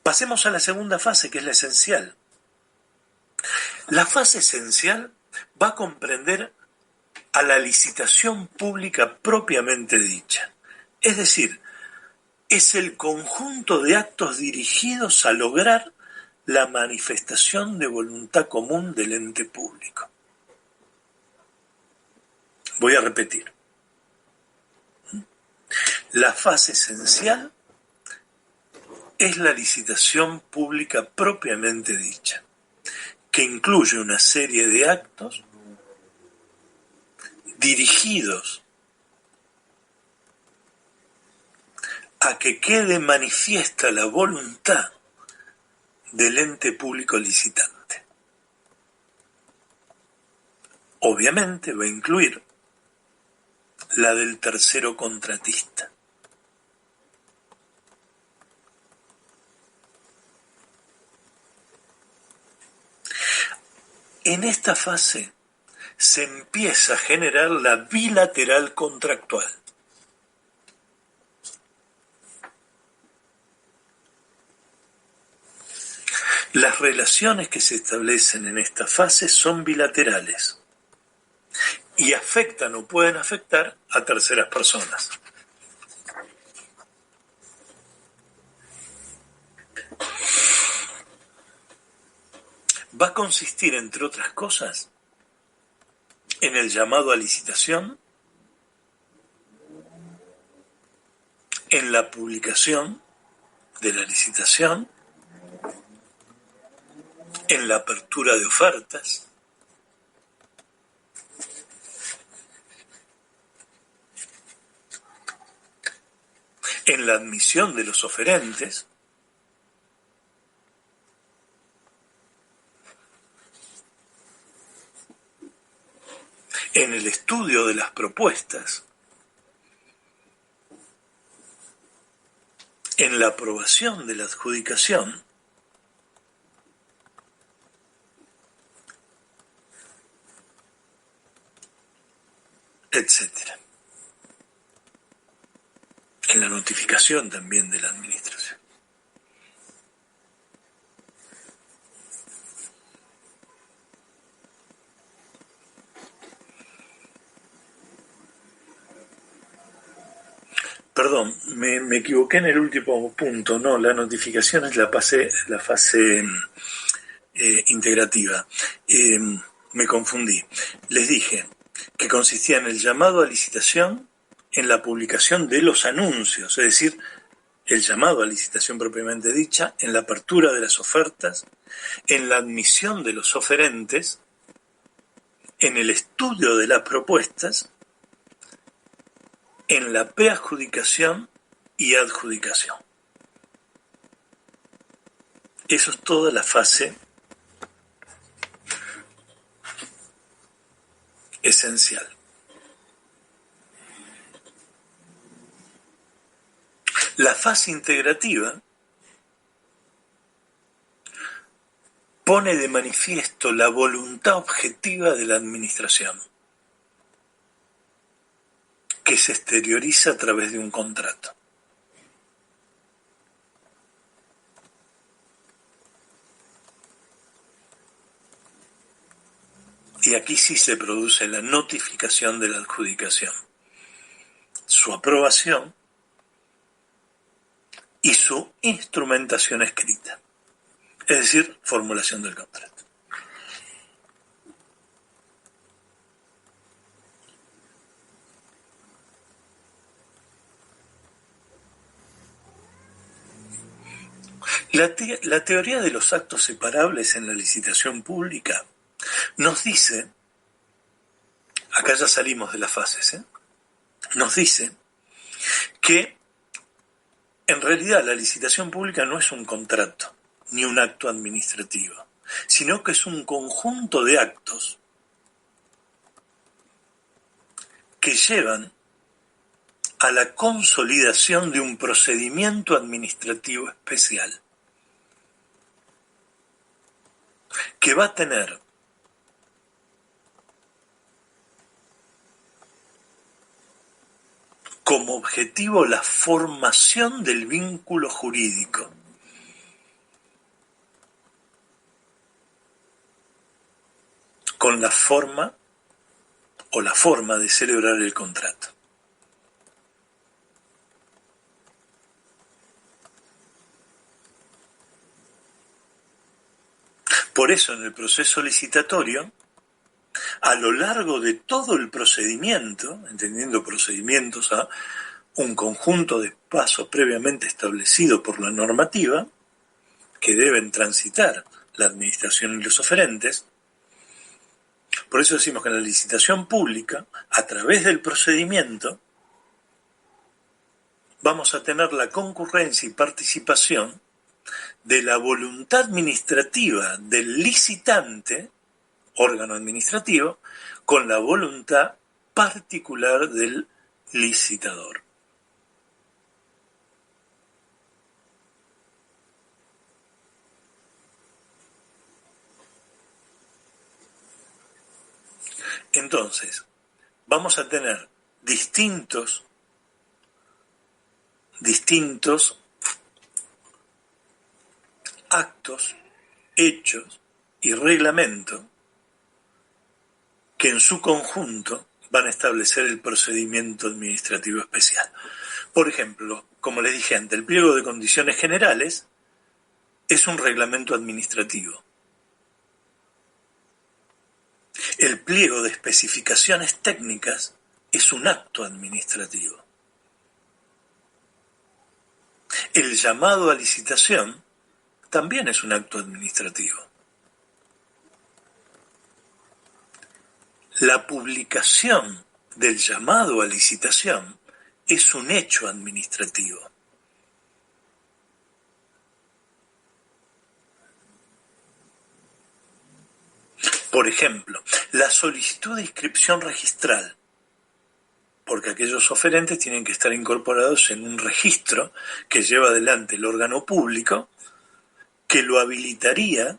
Pasemos a la segunda fase, que es la esencial. La fase esencial va a comprender a la licitación pública propiamente dicha. Es decir, es el conjunto de actos dirigidos a lograr la manifestación de voluntad común del ente público. Voy a repetir. La fase esencial es la licitación pública propiamente dicha, que incluye una serie de actos dirigidos a que quede manifiesta la voluntad del ente público licitante. Obviamente va a incluir la del tercero contratista. En esta fase se empieza a generar la bilateral contractual. Las relaciones que se establecen en esta fase son bilaterales y afectan o pueden afectar a terceras personas. Va a consistir, entre otras cosas, en el llamado a licitación, en la publicación de la licitación, en la apertura de ofertas, en la admisión de los oferentes, en el estudio de las propuestas, en la aprobación de la adjudicación, etcétera. En la notificación también de la administración. Perdón, me equivoqué en el último punto. No, la notificación es la fase integrativa. Me confundí. Les dije que consistía en el llamado a licitación, en la publicación de los anuncios, es decir, el llamado a licitación propiamente dicha, en la apertura de las ofertas, en la admisión de los oferentes, en el estudio de las propuestas, en la preadjudicación y adjudicación. Eso es toda la fase esencial. La fase integrativa pone de manifiesto la voluntad objetiva de la administración, que se exterioriza a través de un contrato. Y aquí sí se produce la notificación de la adjudicación, su aprobación y su instrumentación escrita, es decir, formulación del contrato. La teoría de los actos separables en la licitación pública nos dice, acá ya salimos de las fases, nos dice que en realidad la licitación pública no es un contrato ni un acto administrativo, sino que es un conjunto de actos que llevan a la consolidación de un procedimiento administrativo especial, que va a tener como objetivo la formación del vínculo jurídico con la forma o la forma de celebrar el contrato. Por eso en el proceso licitatorio, a lo largo de todo el procedimiento, entendiendo procedimientos a un conjunto de pasos previamente establecidos por la normativa, que deben transitar la administración y los oferentes. Por eso decimos que en la licitación pública, a través del procedimiento, vamos a tener la concurrencia y participación de la voluntad administrativa del licitante, órgano administrativo, con la voluntad particular del licitador. Entonces, vamos a tener distintos actos, hechos y reglamentos que en su conjunto van a establecer el procedimiento administrativo especial. Por ejemplo, como les dije antes, el pliego de condiciones generales es un reglamento administrativo. El pliego de especificaciones técnicas es un acto administrativo. El llamado a licitación también es un acto administrativo. La publicación del llamado a licitación es un hecho administrativo. Por ejemplo, la solicitud de inscripción registral, porque aquellos oferentes tienen que estar incorporados en un registro que lleva adelante el órgano público que lo habilitaría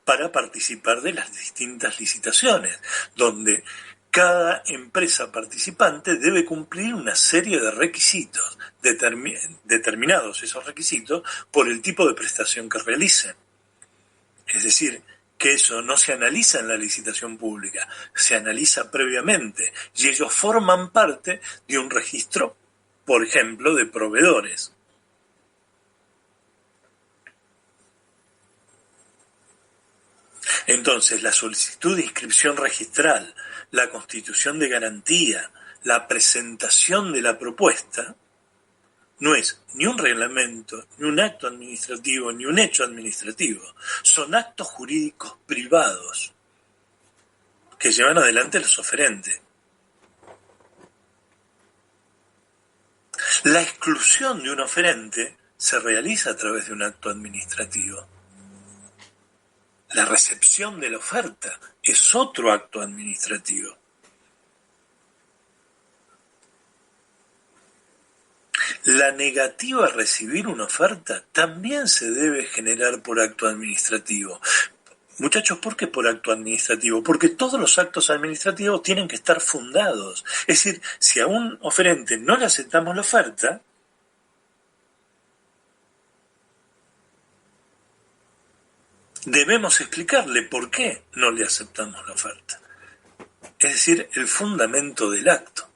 para participar de las distintas licitaciones, donde cada empresa participante debe cumplir una serie de requisitos, determinados esos requisitos por el tipo de prestación que realicen. Es decir, que eso no se analiza en la licitación pública, se analiza previamente y ellos forman parte de un registro, por ejemplo, de proveedores. Entonces, la solicitud de inscripción registral, la constitución de garantía, la presentación de la propuesta, no es ni un reglamento, ni un acto administrativo, ni un hecho administrativo. Son actos jurídicos privados que llevan adelante los oferentes. La exclusión de un oferente se realiza a través de un acto administrativo. La recepción de la oferta es otro acto administrativo. La negativa a recibir una oferta también se debe generar por acto administrativo. Muchachos, ¿por qué por acto administrativo? Porque todos los actos administrativos tienen que estar fundados. Es decir, si a un oferente no le aceptamos la oferta, debemos explicarle por qué no le aceptamos la oferta. Es decir, el fundamento del acto.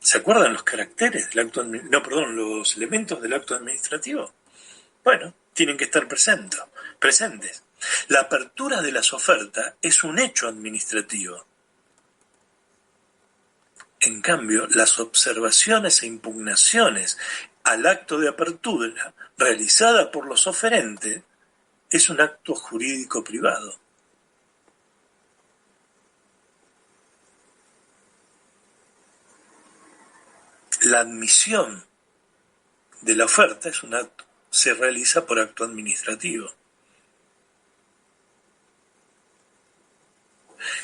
¿Se acuerdan los caracteres del acto los elementos del acto administrativo? Bueno, tienen que estar presentes. La apertura de las ofertas es un hecho administrativo. En cambio, las observaciones e impugnaciones al acto de apertura realizada por los oferentes es un acto jurídico privado. La admisión de la oferta se realiza por acto administrativo.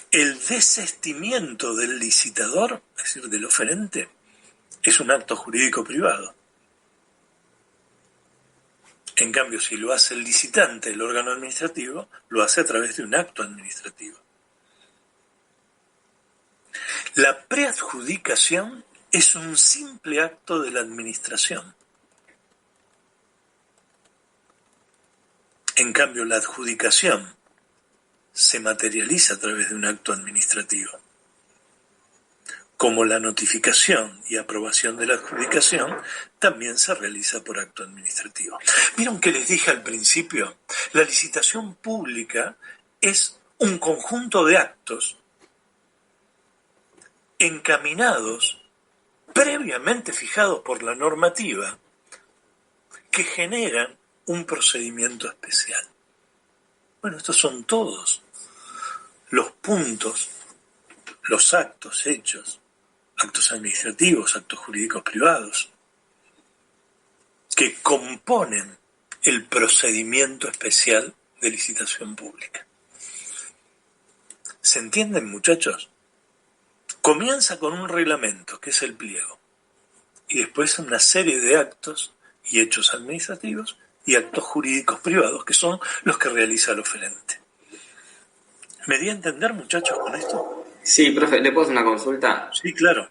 El desistimiento del licitador, es decir, del oferente, es un acto jurídico privado. En cambio, si lo hace el licitante, el órgano administrativo, lo hace a través de un acto administrativo. La preadjudicación es un simple acto de la administración. En cambio, la adjudicación se materializa a través de un acto administrativo. Como la notificación y aprobación de la adjudicación también se realiza por acto administrativo. ¿Vieron que les dije al principio? La licitación pública es un conjunto de actos encaminados, previamente fijados por la normativa, que generan un procedimiento especial. Bueno, estos son todos los puntos, los actos hechos, actos administrativos, actos jurídicos privados, que componen el procedimiento especial de licitación pública. ¿Se entienden, muchachos? Comienza con un reglamento, que es el pliego, y después una serie de actos y hechos administrativos y actos jurídicos privados, que son los que realiza el oferente. ¿Me di a entender, muchachos, con esto?
Sí, profe, ¿le puedo hacer una consulta?
Sí, claro.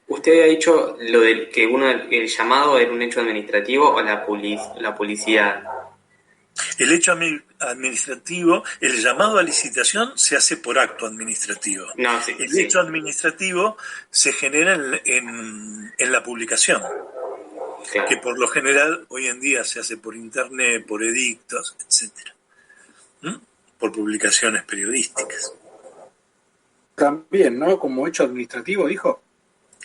Usted ha dicho lo de que el llamado era un hecho administrativo o la publicidad.
El hecho administrativo, el llamado a licitación se hace por acto administrativo.
No, sí,
el hecho administrativo se genera en la publicación,
claro,
que por lo general hoy en día se hace por internet, por edictos, etcétera, por publicaciones periodísticas.
También, ¿no? Como hecho administrativo, dijo.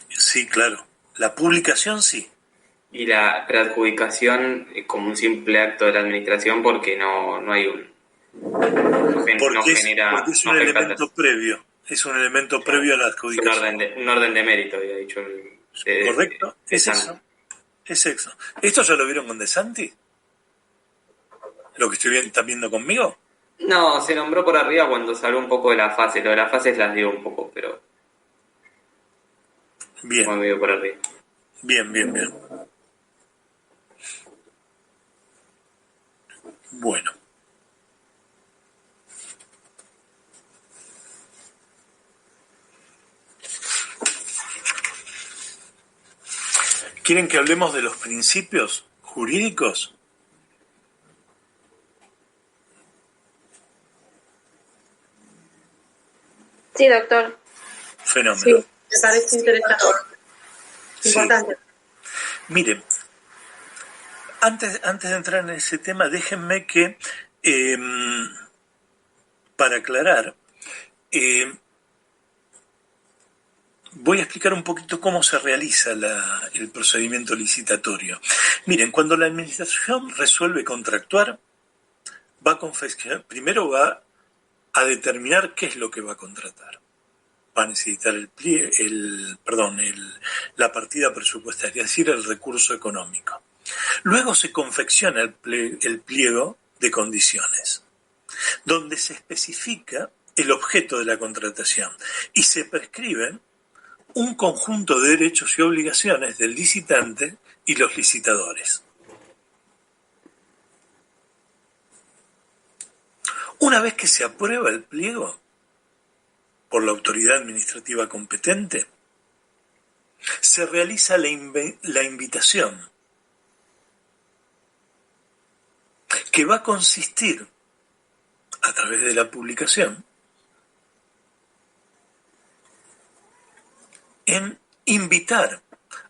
Sí, claro. La publicación sí.
Y la preadjudicación es como un simple acto de la administración porque no hay un...
Porque es un elemento previo. Es un elemento previo a la adjudicación.
Un orden de mérito, había dicho.
Correcto. Es eso. ¿Esto ya lo vieron con De Santi? ¿Lo que están viendo conmigo?
No, se nombró por arriba cuando se habló un poco de la fase. Lo de las fases las digo un poco, pero...
Bien.
Muy medio por arriba.
Bien. Bueno. ¿Quieren que hablemos de los principios jurídicos?
Sí, doctor.
Fenómeno.
Sí, me parece interesante. Importante.
Sí. Miren, antes de entrar en ese tema, déjenme que, para aclarar, voy a explicar un poquito cómo se realiza el procedimiento licitatorio. Miren, cuando la administración resuelve contractuar, primero va a determinar qué es lo que va a contratar. Va a necesitar la partida presupuestaria, es decir, el recurso económico. Luego se confecciona el pliego de condiciones, donde se especifica el objeto de la contratación y se prescriben un conjunto de derechos y obligaciones del licitante y los licitadores. Una vez que se aprueba el pliego por la autoridad administrativa competente, se realiza la invitación, que va a consistir, a través de la publicación, en invitar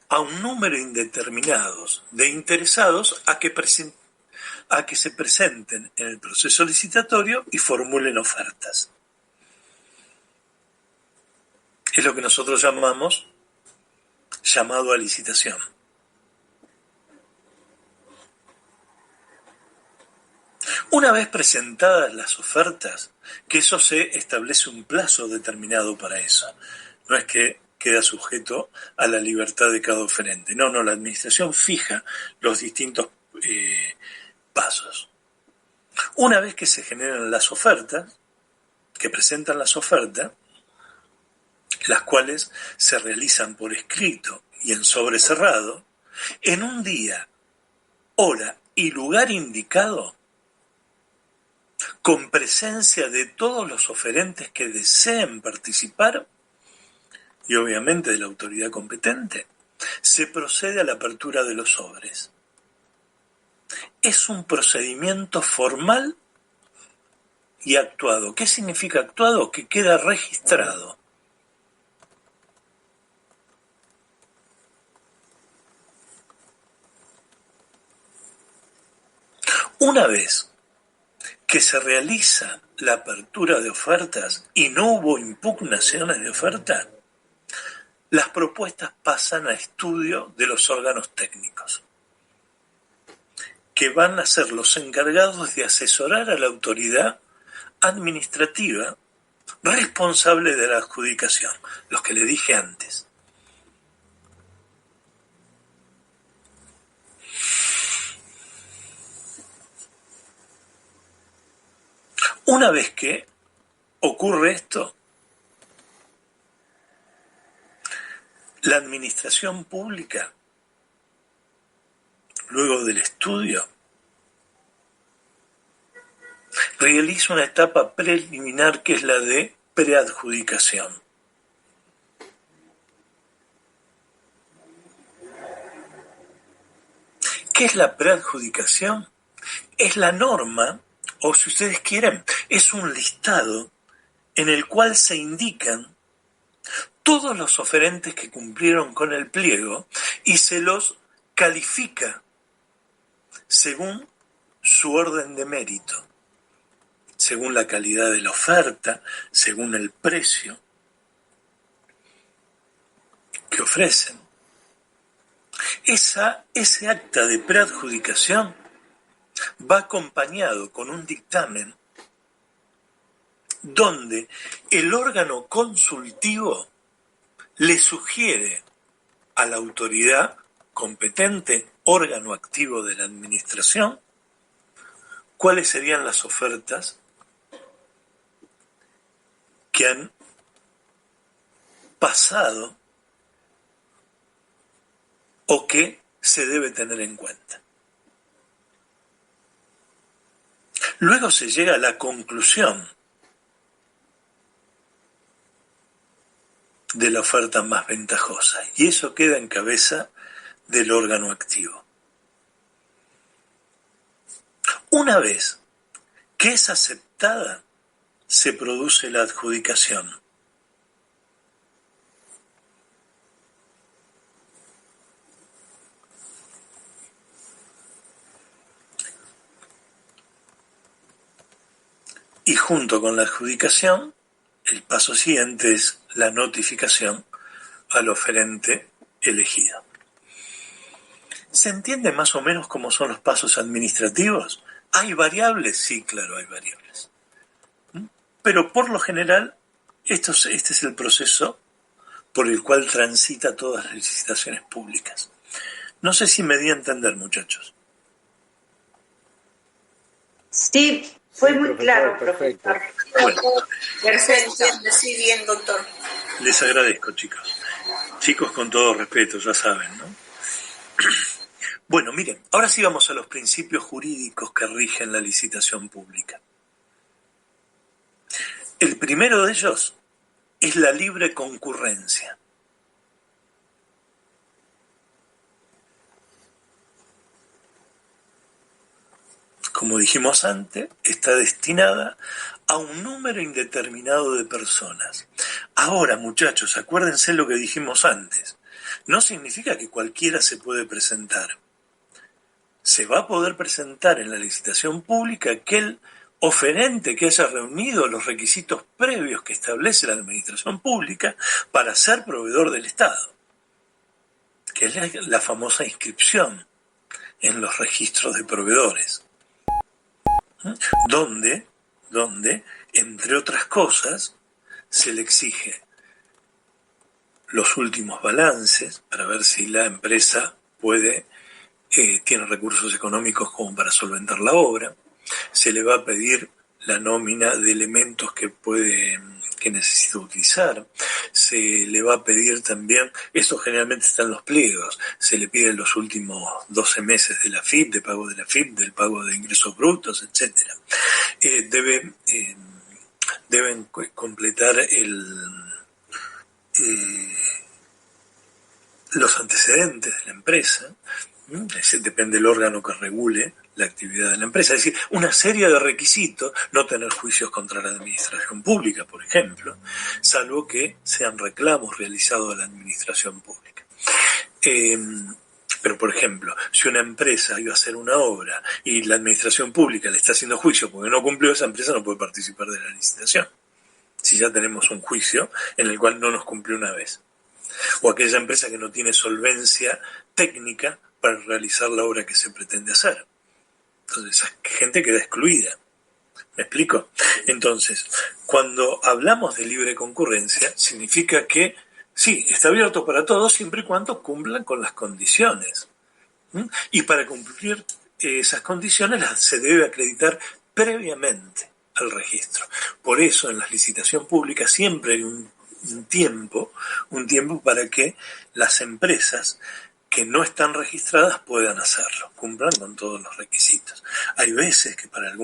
a un número indeterminado de interesados a que se presenten en el proceso licitatorio y formulen ofertas. Es lo que nosotros llamamos llamado a licitación. Una vez presentadas las ofertas, que eso se establece un plazo determinado para eso. No es que queda sujeto a la libertad de cada oferente. No, la administración fija los distintos pasos. Una vez que se generan las ofertas, que presentan las ofertas, las cuales se realizan por escrito y en sobre cerrado, en un día, hora y lugar indicado, con presencia de todos los oferentes que deseen participar, y obviamente de la autoridad competente, se procede a la apertura de los sobres. Es un procedimiento formal y actuado. ¿Qué significa actuado? Que queda registrado. Una vez que se realiza la apertura de ofertas y no hubo impugnaciones de oferta, las propuestas pasan a estudio de los órganos técnicos, que van a ser los encargados de asesorar a la autoridad administrativa responsable de la adjudicación, los que le dije antes. Una vez que ocurre esto, la administración pública, luego del estudio, realiza una etapa preliminar que es la de preadjudicación. ¿Qué es la preadjudicación? Es la norma, o si ustedes quieren, es un listado en el cual se indican todos los oferentes que cumplieron con el pliego y se los califica según su orden de mérito, según la calidad de la oferta, según el precio que ofrecen. Ese acta de preadjudicación va acompañado con un dictamen donde el órgano consultivo le sugiere a la autoridad competente, órgano activo de la administración, cuáles serían las ofertas que han pasado o que se debe tener en cuenta. Luego se llega a la conclusión de la oferta más ventajosa y eso queda en cabeza del órgano activo. Una vez que es aceptada, se produce la adjudicación. Y junto con la adjudicación, el paso siguiente es la notificación al oferente elegido. ¿Se entiende más o menos cómo son los pasos administrativos? ¿Hay variables? Sí, claro, hay variables. Pero por lo general, este es el proceso por el cual transita todas las licitaciones públicas. No sé si me di a entender, muchachos.
Sí, fue
Sí,
muy
profesor,
claro,
perfecto.
profesor.
Bueno,
Perfecto, sí, bien, doctor.
les agradezco, chicos. Chicos, con todo respeto, ya saben, ¿no? Bueno, miren, ahora sí vamos a los principios jurídicos que rigen la licitación pública. El primero de ellos es la libre concurrencia. Como dijimos antes, está destinada a un número indeterminado de personas. Ahora, muchachos, acuérdense lo que dijimos antes. No significa que cualquiera se puede presentar. Se va a poder presentar en la licitación pública aquel oferente que haya reunido los requisitos previos que establece la administración pública para ser proveedor del Estado, que es la famosa inscripción en los registros de proveedores. Donde, entre otras cosas, se le exige los últimos balances para ver si la empresa tiene recursos económicos como para solventar la obra. Se le va a pedir la nómina de elementos que necesita utilizar. Se le va a pedir también, esto generalmente está en los pliegos, se le pide los últimos 12 meses de la FIP, de pago de la FIP, del pago de ingresos brutos, etc. Deben completar los antecedentes de la empresa. Depende del órgano que regule la actividad de la empresa. Es decir, una serie de requisitos, no tener juicios contra la administración pública, por ejemplo, salvo que sean reclamos realizados a la administración pública. Pero, por ejemplo, si una empresa iba a hacer una obra y la administración pública le está haciendo juicio porque no cumplió, esa empresa no puede participar de la licitación. Si ya tenemos un juicio en el cual no nos cumplió una vez. O aquella empresa que no tiene solvencia técnica para realizar la obra que se pretende hacer. Entonces, esa gente queda excluida. ¿Me explico? Entonces, cuando hablamos de libre concurrencia, significa que sí, está abierto para todos siempre y cuando cumplan con las condiciones. Y para cumplir esas condiciones se debe acreditar previamente al registro. Por eso en la licitación pública siempre hay un tiempo para que las empresas que no están registradas puedan hacerlo, cumplan con todos los requisitos. Hay veces que para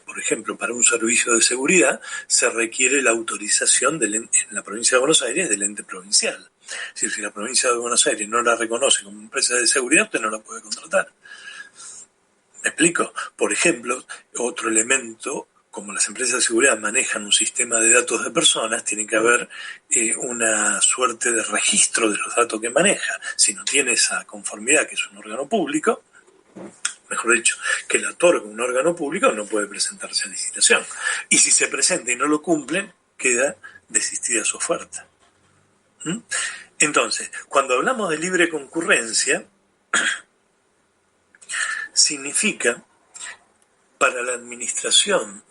por ejemplo, para un servicio de seguridad se requiere la autorización en la provincia de Buenos Aires del ente provincial. Es decir, si la provincia de Buenos Aires no la reconoce como empresa de seguridad, usted no la puede contratar. ¿Me explico? Por ejemplo, otro elemento, como las empresas de seguridad manejan un sistema de datos de personas, tiene que haber una suerte de registro de los datos que maneja. Si no tiene esa conformidad, que es un órgano público, mejor dicho, que la otorga un órgano público, no puede presentarse a licitación. Y si se presenta y no lo cumplen, queda desistida su oferta. Entonces, cuando hablamos de libre concurrencia, significa para la administración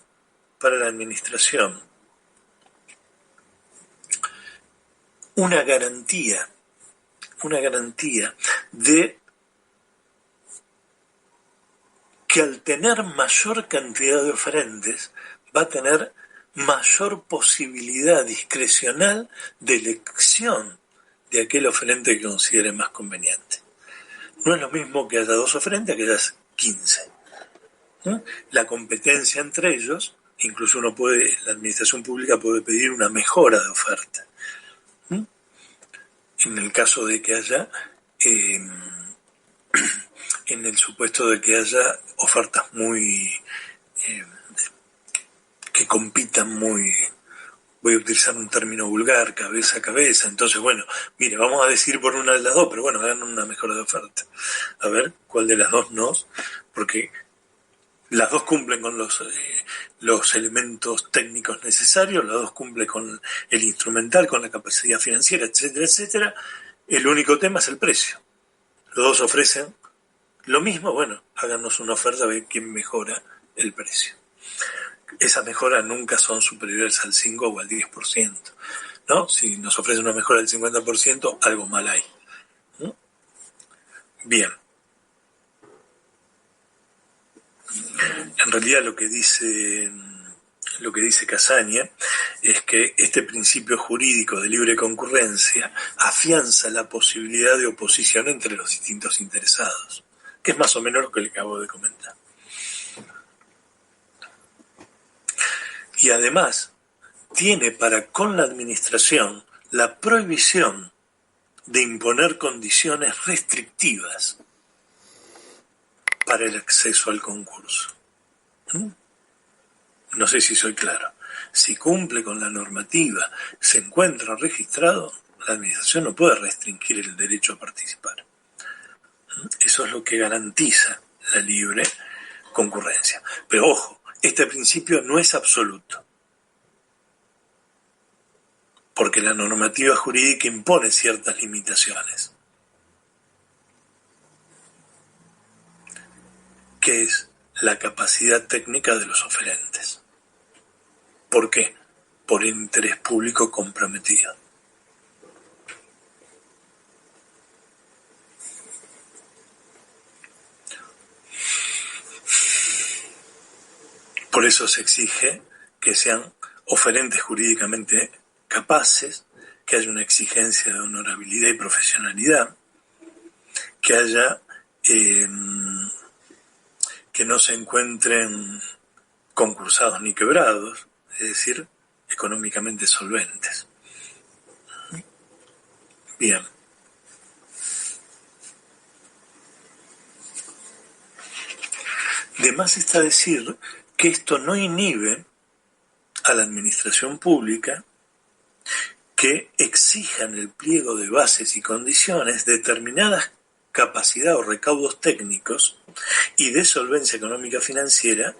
una garantía de que al tener mayor cantidad de oferentes va a tener mayor posibilidad discrecional de elección de aquel oferente que considere más conveniente. No es lo mismo que haya 2 oferentes que haya 15. La competencia entre ellos, incluso la administración pública puede pedir una mejora de oferta. En el caso de que haya, en el supuesto de que haya ofertas que compitan voy a utilizar un término vulgar, cabeza a cabeza. Entonces, bueno, mire, vamos a decidir por una de las dos, pero bueno, hagan una mejora de oferta. A ver, ¿cuál de las dos no? Porque las dos cumplen con los elementos técnicos necesarios, las dos cumplen con el instrumental, con la capacidad financiera, etcétera, etcétera. El único tema es el precio. Los dos ofrecen lo mismo, bueno, háganos una oferta a ver quién mejora el precio. Esas mejoras nunca son superiores al 5 o al 10%, ¿no? Si nos ofrecen una mejora del 50%, algo mal hay. Bien. En realidad lo que dice Casaña es que este principio jurídico de libre concurrencia afianza la posibilidad de oposición entre los distintos interesados, que es más o menos lo que le acabo de comentar. Y además tiene para con la administración la prohibición de imponer condiciones restrictivas para el acceso al concurso. No sé si soy claro. Si cumple con la normativa, se encuentra registrado, la administración no puede restringir el derecho a participar. Eso es lo que garantiza la libre concurrencia. Pero ojo, este principio no es absoluto, porque la normativa jurídica impone ciertas limitaciones, que es la capacidad técnica de los oferentes. ¿Por qué? Por interés público comprometido. Por eso se exige que sean oferentes jurídicamente capaces, que haya una exigencia de honorabilidad y profesionalidad, que haya que no se encuentren concursados ni quebrados, es decir, económicamente solventes. Bien. De más está decir que esto no inhibe a la administración pública que exija en el pliego de bases y condiciones determinadas capacidad o recaudos técnicos y de solvencia económica financiera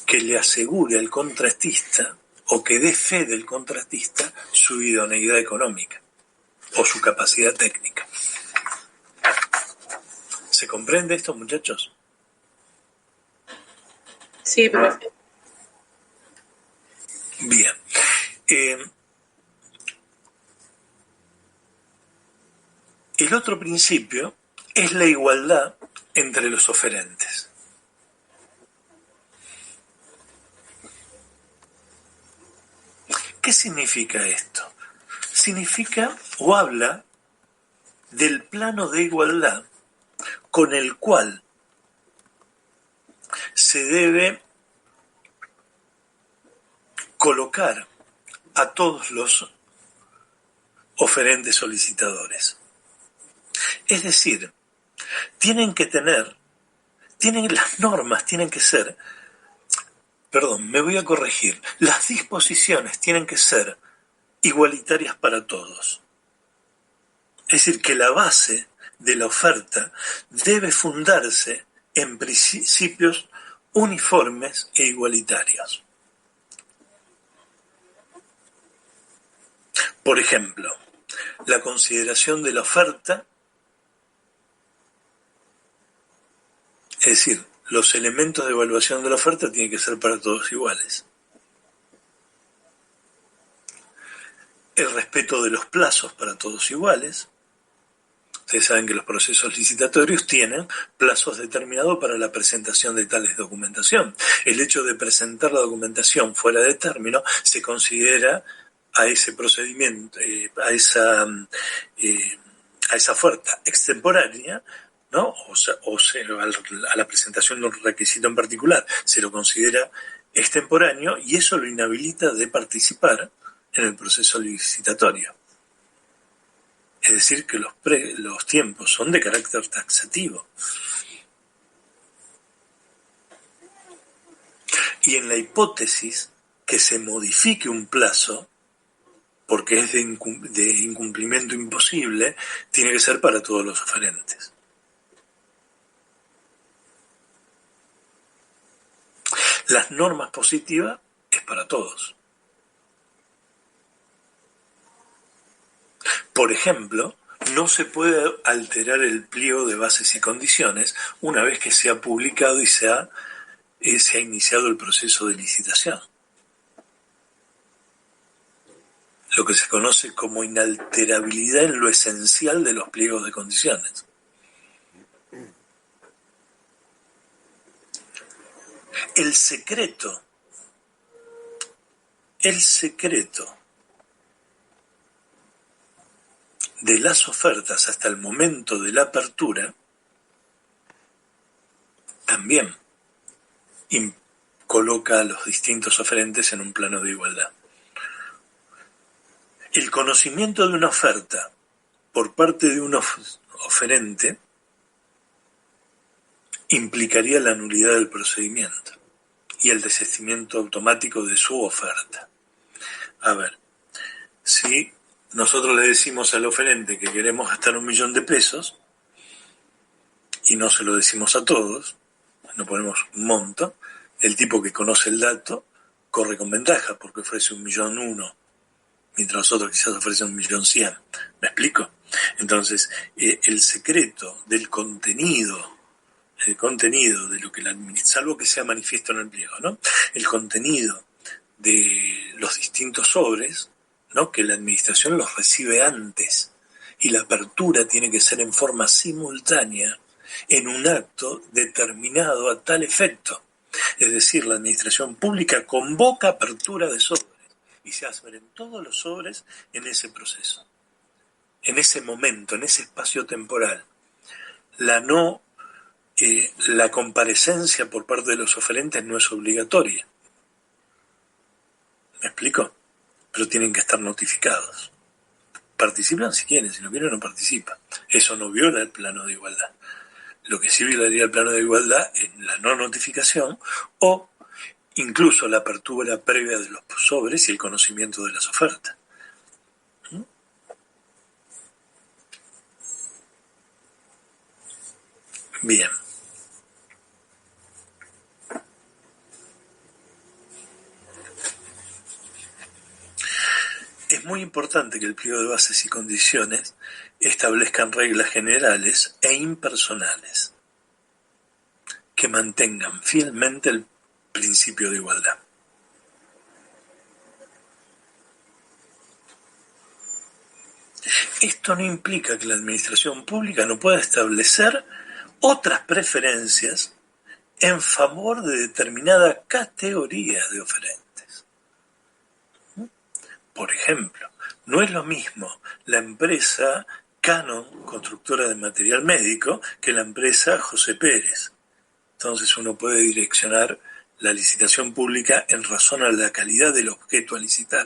que le asegure al contratista o que dé fe del contratista su idoneidad económica o su capacidad técnica. ¿Se comprende esto, muchachos?
Sí, profe.
Bien. El otro principio es la igualdad entre los oferentes. ¿Qué significa esto? Significa o habla del plano de igualdad con el cual se debe colocar a todos los oferentes solicitadores. Es decir, las normas tienen que ser, me voy a corregir, las disposiciones tienen que ser igualitarias para todos. Es decir, que la base de la oferta debe fundarse en principios uniformes e igualitarios. Por ejemplo, la consideración de la oferta, es decir, los elementos de evaluación de la oferta tienen que ser para todos iguales. El respeto de los plazos para todos iguales. Ustedes saben que los procesos licitatorios tienen plazos determinados para la presentación de tales documentación. El hecho de presentar la documentación fuera de término se considera a ese procedimiento, a esa oferta extemporánea, ¿no? O a la presentación de un requisito en particular se lo considera extemporáneo y eso lo inhabilita de participar en el proceso licitatorio. Es decir, que los tiempos son de carácter taxativo. Y en la hipótesis que se modifique un plazo, porque es de incumplimiento imposible, tiene que ser para todos los oferentes. Las normas positivas es para todos. Por ejemplo, no se puede alterar el pliego de bases y condiciones una vez que se ha publicado y se ha iniciado el proceso de licitación. Lo que se conoce como inalterabilidad en lo esencial de los pliegos de condiciones. El secreto el secreto de las ofertas hasta el momento de la apertura también coloca a los distintos oferentes en un plano de igualdad. El conocimiento de una oferta por parte de un oferente implicaría la nulidad del procedimiento y el desistimiento automático de su oferta. A ver, si nosotros le decimos al oferente que queremos gastar 1.000.000 de pesos y no se lo decimos a todos, no ponemos un monto, el tipo que conoce el dato corre con ventaja porque ofrece 1.000.001, mientras nosotros quizás ofrecen 1.100.000. ¿Me explico? Entonces, el secreto del contenido de lo que salvo que sea manifiesto en el pliego, ¿no? El contenido de los distintos sobres, ¿no? Que la administración los recibe antes y la apertura tiene que ser en forma simultánea en un acto determinado a tal efecto. Es decir, la administración pública convoca apertura de sobres y se abren todos los sobres en ese proceso, en ese momento, en ese espacio temporal. La comparecencia por parte de los oferentes no es obligatoria. ¿Me explico? Pero tienen que estar notificados. Participan si quieren, si no quieren no participan. Eso no viola el plano de igualdad. Lo que sí violaría el plano de igualdad es la no notificación o incluso la apertura previa de los sobres y el conocimiento de las ofertas. Bien. Es muy importante que el pliego de bases y condiciones establezcan reglas generales e impersonales que mantengan fielmente el principio de igualdad. Esto no implica que la administración pública no pueda establecer otras preferencias en favor de determinada categoría de oferentes. Por ejemplo, no es lo mismo la empresa Canon, constructora de material médico, que la empresa José Pérez. Entonces uno puede direccionar la licitación pública en razón a la calidad del objeto a licitar.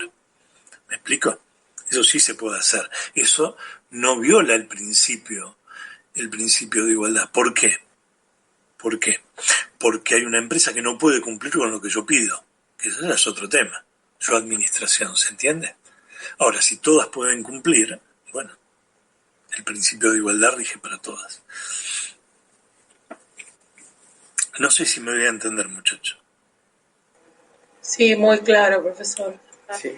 ¿Me explico? Eso sí se puede hacer. Eso no viola el principio de igualdad. ¿Por qué? ¿Por qué? Porque hay una empresa que no puede cumplir con lo que yo pido, que eso ya es otro tema. Su administración, ¿se entiende? Ahora, si todas pueden cumplir, bueno, el principio de igualdad rige para todas. No sé si me voy a entender, muchacho.
Sí, muy claro, profesor.
Sí.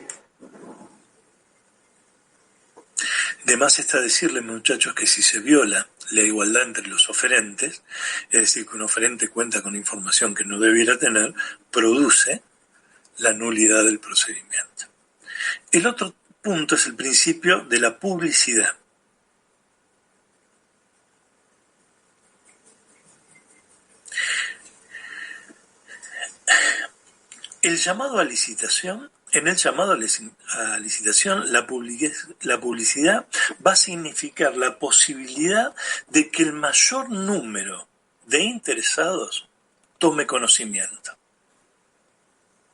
De más está decirle, muchachos, que si se viola la igualdad entre los oferentes, es decir, que un oferente cuenta con información que no debiera tener, produce la nulidad del procedimiento. El otro punto es el principio de la publicidad. En el llamado a licitación, la publicidad va a significar la posibilidad de que el mayor número de interesados tome conocimiento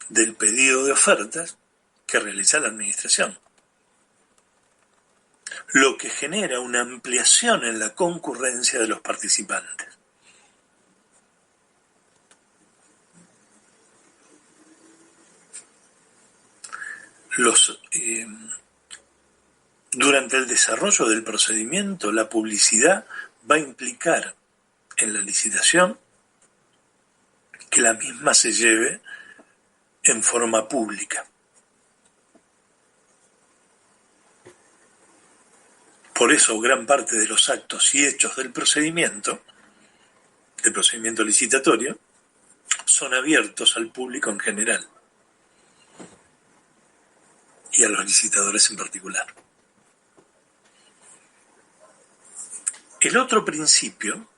del pedido de ofertas que realiza la administración, lo que genera una ampliación en la concurrencia de los participantes. Durante el desarrollo del procedimiento, la publicidad va a implicar en la licitación que la misma se lleve en forma pública. Por eso, gran parte de los actos y hechos del procedimiento licitatorio, son abiertos al público en general y a los licitadores en particular. El otro principio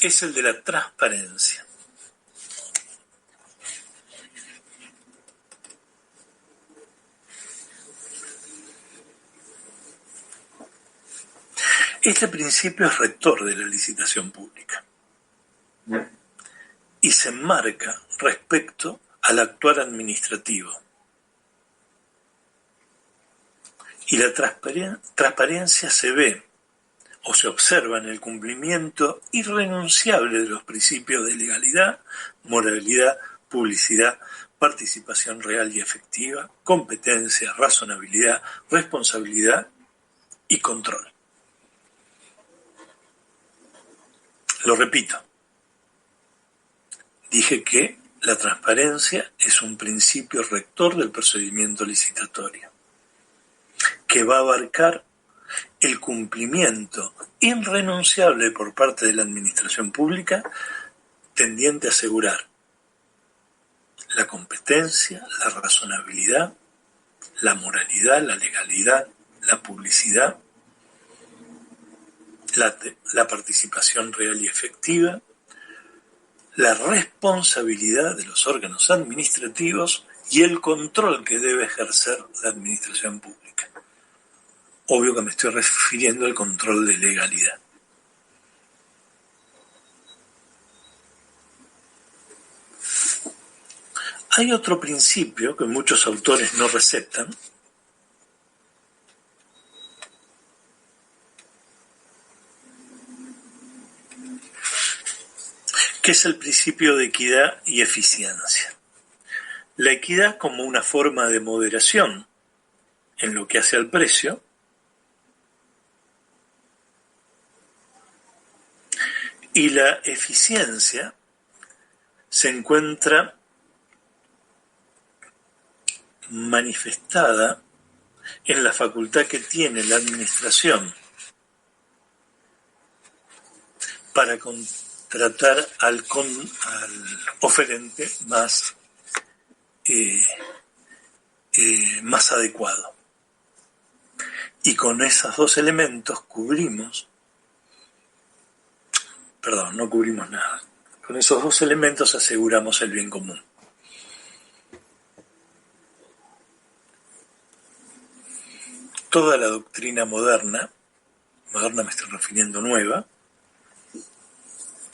es el de la transparencia. Este principio es rector de la licitación pública y se enmarca respecto al actuar administrativo. Y la transparencia se ve o se observa en el cumplimiento irrenunciable de los principios de legalidad, moralidad, publicidad, participación real y efectiva, competencia, razonabilidad, responsabilidad y control. Lo repito, dije que la transparencia es un principio rector del procedimiento licitatorio, que va a abarcar el cumplimiento irrenunciable por parte de la administración pública tendiente a asegurar la competencia, la razonabilidad, la moralidad, la legalidad, la publicidad, la participación real y efectiva, la responsabilidad de los órganos administrativos y el control que debe ejercer la administración pública. Obvio que me estoy refiriendo al control de legalidad. Hay otro principio que muchos autores no receptan, que es el principio de equidad y eficiencia. La equidad como una forma de moderación en lo que hace al precio, y la eficiencia se encuentra manifestada en la facultad que tiene la administración para contratar al oferente más adecuado. Y con esos dos elementos no cubrimos nada. Con esos dos elementos aseguramos el bien común. Toda la doctrina moderna me estoy refiriendo nueva,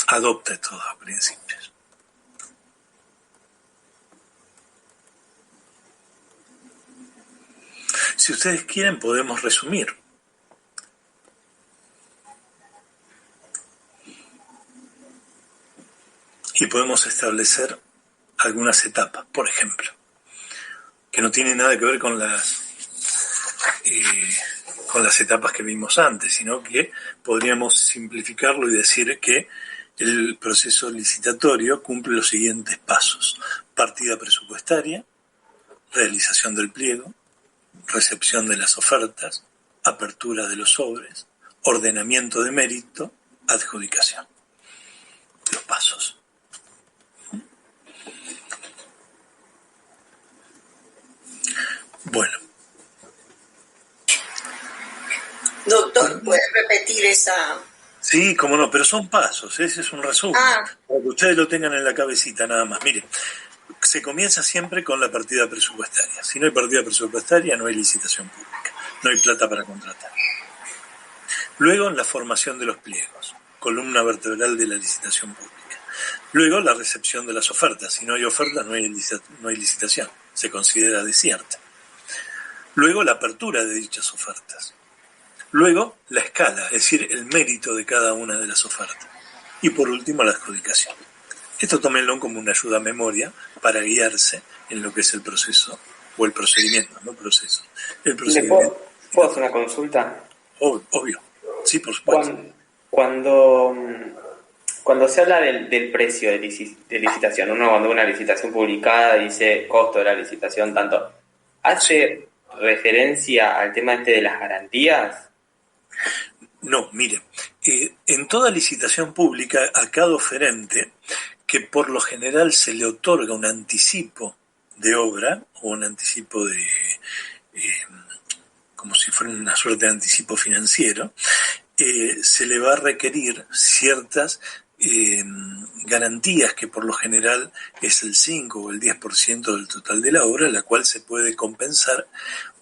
adopta estos dos principios. Si ustedes quieren, podemos resumir. Y podemos establecer algunas etapas, por ejemplo, que no tienen nada que ver con las etapas que vimos antes, sino que podríamos simplificarlo y decir que el proceso licitatorio cumple los siguientes pasos: partida presupuestaria, realización del pliego, recepción de las ofertas, apertura de los sobres, ordenamiento de mérito, adjudicación. Los pasos. Bueno.
Doctor, ¿puede repetir esa?
Sí, cómo no, pero son pasos, ese es un resumen, para que ustedes lo tengan en la cabecita nada más. Miren, se comienza siempre con la partida presupuestaria. Si no hay partida presupuestaria, no hay licitación pública, no hay plata para contratar. Luego, la formación de los pliegos, columna vertebral de la licitación pública. Luego, la recepción de las ofertas. Si no hay ofertas, no hay licitación, se considera desierta. Luego, la apertura de dichas ofertas. Luego, la escala, es decir, el mérito de cada una de las ofertas. Y por último, la adjudicación. Esto tómenlo como una ayuda a memoria para guiarse en lo que es el proceso, o el procedimiento, no proceso. El procedimiento.
¿Puedo hacer una consulta?
Obvio. Sí, por supuesto.
Cuando se habla del precio de licitación, uno cuando una licitación publicada dice costo de la licitación tanto, ¿hace referencia al tema de las garantías?
No, mire, en toda licitación pública a cada oferente, que por lo general se le otorga un anticipo de obra o un anticipo de, como si fuera una suerte de anticipo financiero, se le va a requerir ciertas garantías, que por lo general es el 5 o el 10% del total de la obra, la cual se puede compensar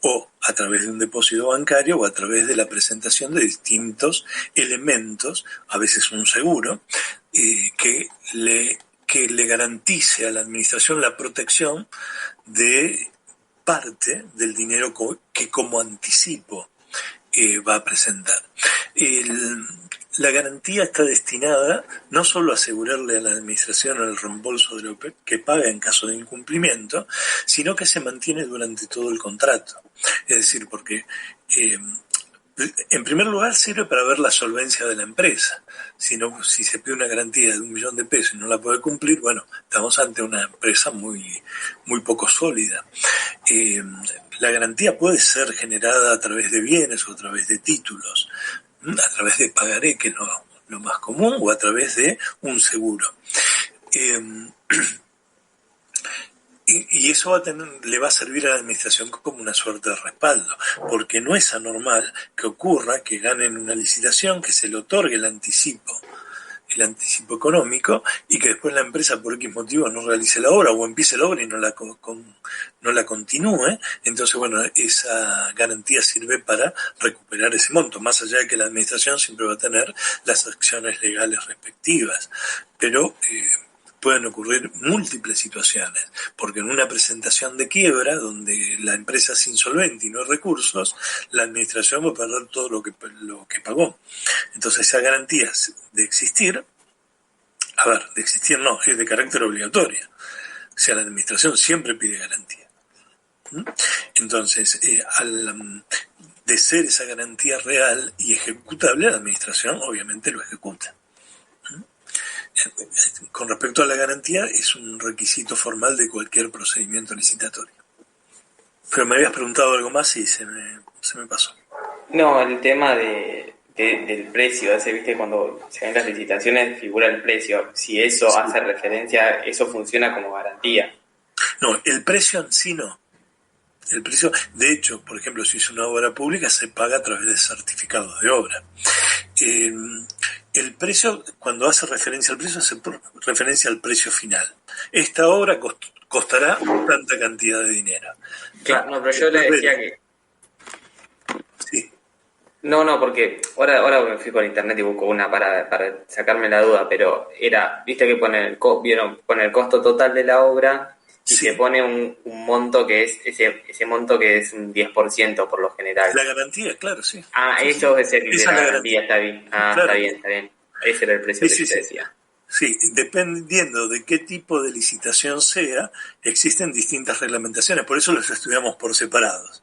o a través de un depósito bancario o a través de la presentación de distintos elementos, a veces un seguro, que le garantice a la administración la protección de parte del dinero que como anticipo va a presentar. La garantía está destinada no solo a asegurarle a la administración el reembolso de lo que paga en caso de incumplimiento, sino que se mantiene durante todo el contrato. Es decir, porque en primer lugar sirve para ver la solvencia de la empresa. Si se pide una garantía de 1 millón de pesos y no la puede cumplir, bueno, estamos ante una empresa muy poco sólida. La garantía puede ser generada a través de bienes o a través de títulos, a través de pagaré, que es lo más común, o a través de un seguro. Y eso le va a servir a la administración como una suerte de respaldo, porque no es anormal que ocurra que ganen una licitación, que se le otorgue el anticipo económico, y que después la empresa por X motivo no realice la obra o empiece la obra y no la continúe. Entonces, bueno, esa garantía sirve para recuperar ese monto, más allá de que la administración siempre va a tener las acciones legales respectivas. Pero pueden ocurrir múltiples situaciones, porque en una presentación de quiebra, donde la empresa es insolvente y no hay recursos, la administración va a perder todo lo que pagó. Entonces, esa garantía de existir no, es de carácter obligatorio. O sea, la administración siempre pide garantía. Entonces, de ser esa garantía real y ejecutable, la administración obviamente lo ejecuta. Con respecto a la garantía, es un requisito formal de cualquier procedimiento licitatorio. Pero me habías preguntado algo más y se me pasó.
No, el tema del precio, viste, cuando se ven las licitaciones figura el precio. Si eso hace referencia, eso funciona como garantía.
No, el precio en sí no. El precio, de hecho, por ejemplo, si es una obra pública, se paga a través de certificados de obra. El precio, cuando hace referencia al precio, hace referencia al precio final. Esta obra costará tanta cantidad de dinero.
Claro, no, pero yo le decía que...
Sí.
No, porque ahora me fui con internet y busco una para sacarme la duda, pero viste que pone el costo total de la obra y se pone un monto que es ese monto que es un 10% por lo general.
La garantía, claro, sí.
Eso es el de la garantía, está bien.
Claro.
Está bien. Ese era el precio que te decía.
Sí, dependiendo de qué tipo de licitación sea, existen distintas reglamentaciones, por eso los estudiamos por separados.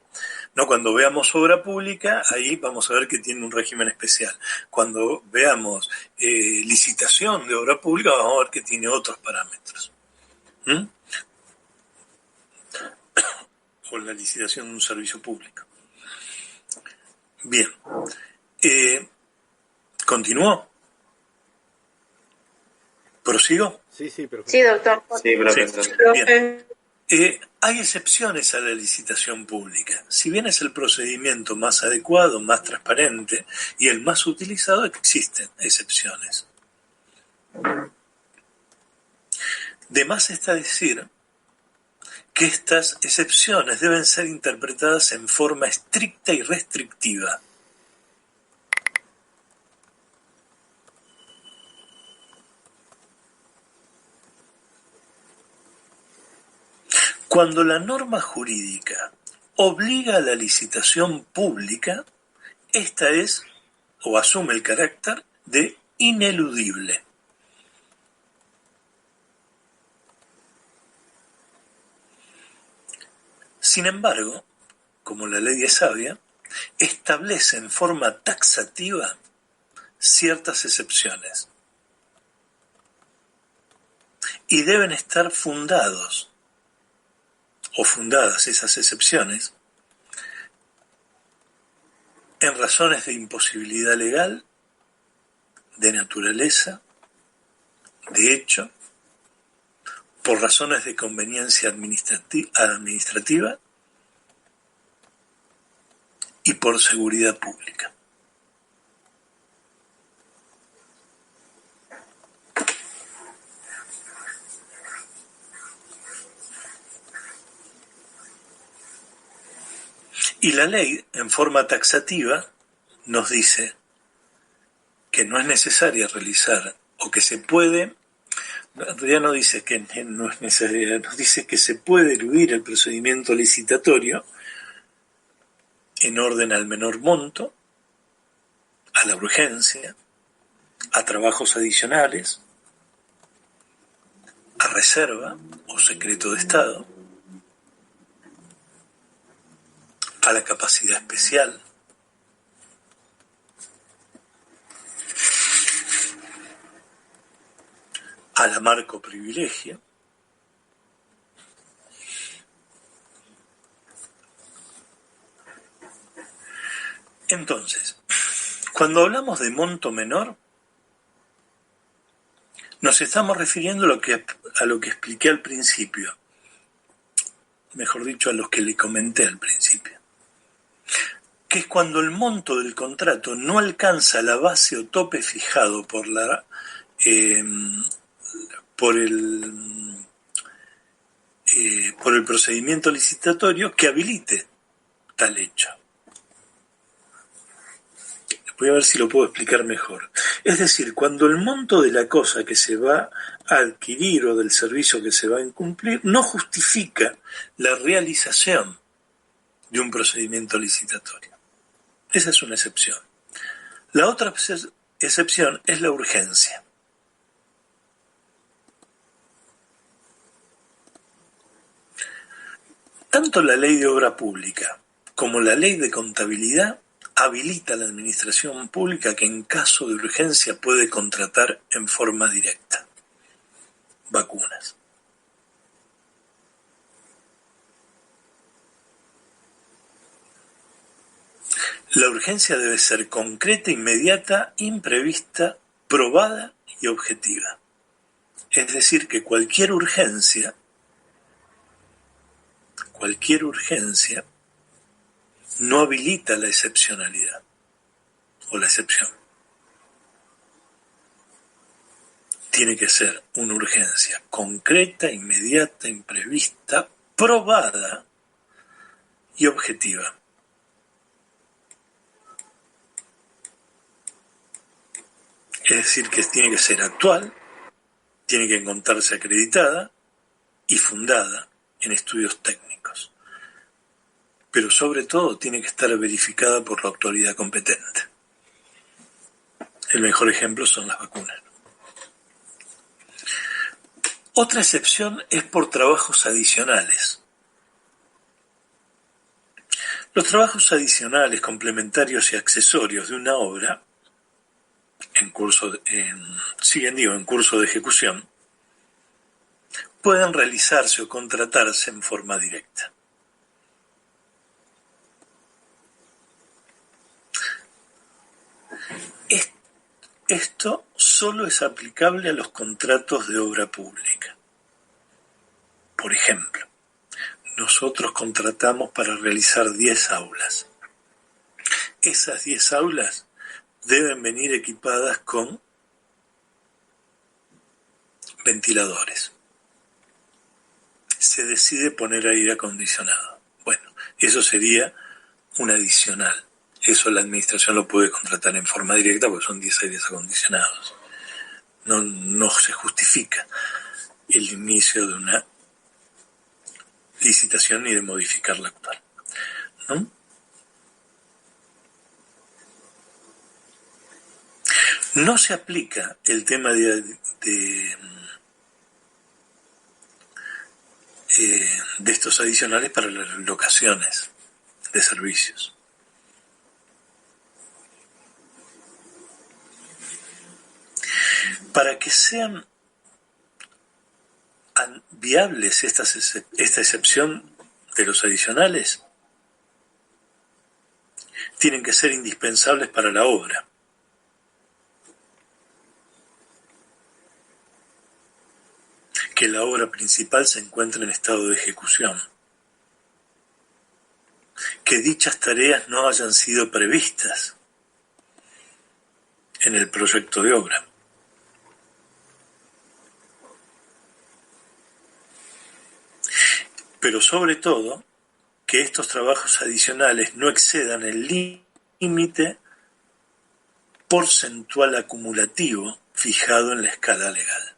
¿No? Cuando veamos obra pública, ahí vamos a ver que tiene un régimen especial. Cuando veamos licitación de obra pública, vamos a ver que tiene otros parámetros. O la licitación de un servicio público. Bien. ¿Continuó? ¿Prosigo?
Sí, profesor.
Sí, doctor.
Sí, profesor.
Sí. Bien. Hay excepciones a la licitación pública. Si bien es el procedimiento más adecuado, más transparente y el más utilizado, existen excepciones. De más está decir que estas excepciones deben ser interpretadas en forma estricta y restrictiva. Cuando la norma jurídica obliga a la licitación pública, esta es o asume el carácter de ineludible. Sin embargo, como la ley es sabia, establece en forma taxativa ciertas excepciones y deben estar fundadas esas excepciones en razones de imposibilidad legal, de naturaleza, de hecho, por razones de conveniencia administrativa y por seguridad pública. Y la ley, en forma taxativa, nos dice que no es necesario realizar, o que se puede, en realidad no dice que no es necesario, nos dice que se puede eludir el procedimiento licitatorio en orden al menor monto, a la urgencia, a trabajos adicionales, a reserva o secreto de Estado, a la capacidad especial, a la marco privilegio. Entonces, cuando hablamos de monto menor, nos estamos refiriendo a lo que expliqué al principio, mejor dicho, a lo que le comenté al principio, que es cuando el monto del contrato no alcanza la base o tope fijado por el procedimiento licitatorio que habilite tal hecho. Voy a ver si lo puedo explicar mejor. Es decir, cuando el monto de la cosa que se va a adquirir o del servicio que se va a incumplir no justifica la realización de un procedimiento licitatorio. Esa es una excepción. La otra excepción es la urgencia. Tanto la ley de obra pública como la ley de contabilidad habilita a la administración pública que en caso de urgencia puede contratar en forma directa vacunas. La urgencia debe ser concreta, inmediata, imprevista, probada y objetiva. Es decir, que cualquier urgencia no habilita la excepcionalidad o la excepción. Tiene que ser una urgencia concreta, inmediata, imprevista, probada y objetiva. Es decir, que tiene que ser actual, tiene que encontrarse acreditada y fundada en estudios técnicos. Pero sobre todo tiene que estar verificada por la autoridad competente. El mejor ejemplo son las vacunas. Otra excepción es por trabajos adicionales. Los trabajos adicionales, complementarios y accesorios de una obra en curso de ejecución pueden realizarse o contratarse en forma directa. Esto solo es aplicable a los contratos de obra pública. Por ejemplo, nosotros contratamos para realizar 10 aulas. Esas 10 aulas deben venir equipadas con ventiladores. Se decide poner aire acondicionado. Bueno, eso sería un adicional. Eso la administración lo puede contratar en forma directa porque son 10 aires acondicionados. No se justifica el inicio de una licitación ni de modificar la actual, ¿no? No se aplica el tema de estos adicionales para las locaciones de servicios. Para que sean viables esta excepción de los adicionales, tienen que ser indispensables para la obra. Que la obra principal se encuentre en estado de ejecución. Que dichas tareas no hayan sido previstas en el proyecto de obra. Pero sobre todo, que estos trabajos adicionales no excedan el límite porcentual acumulativo fijado en la escala legal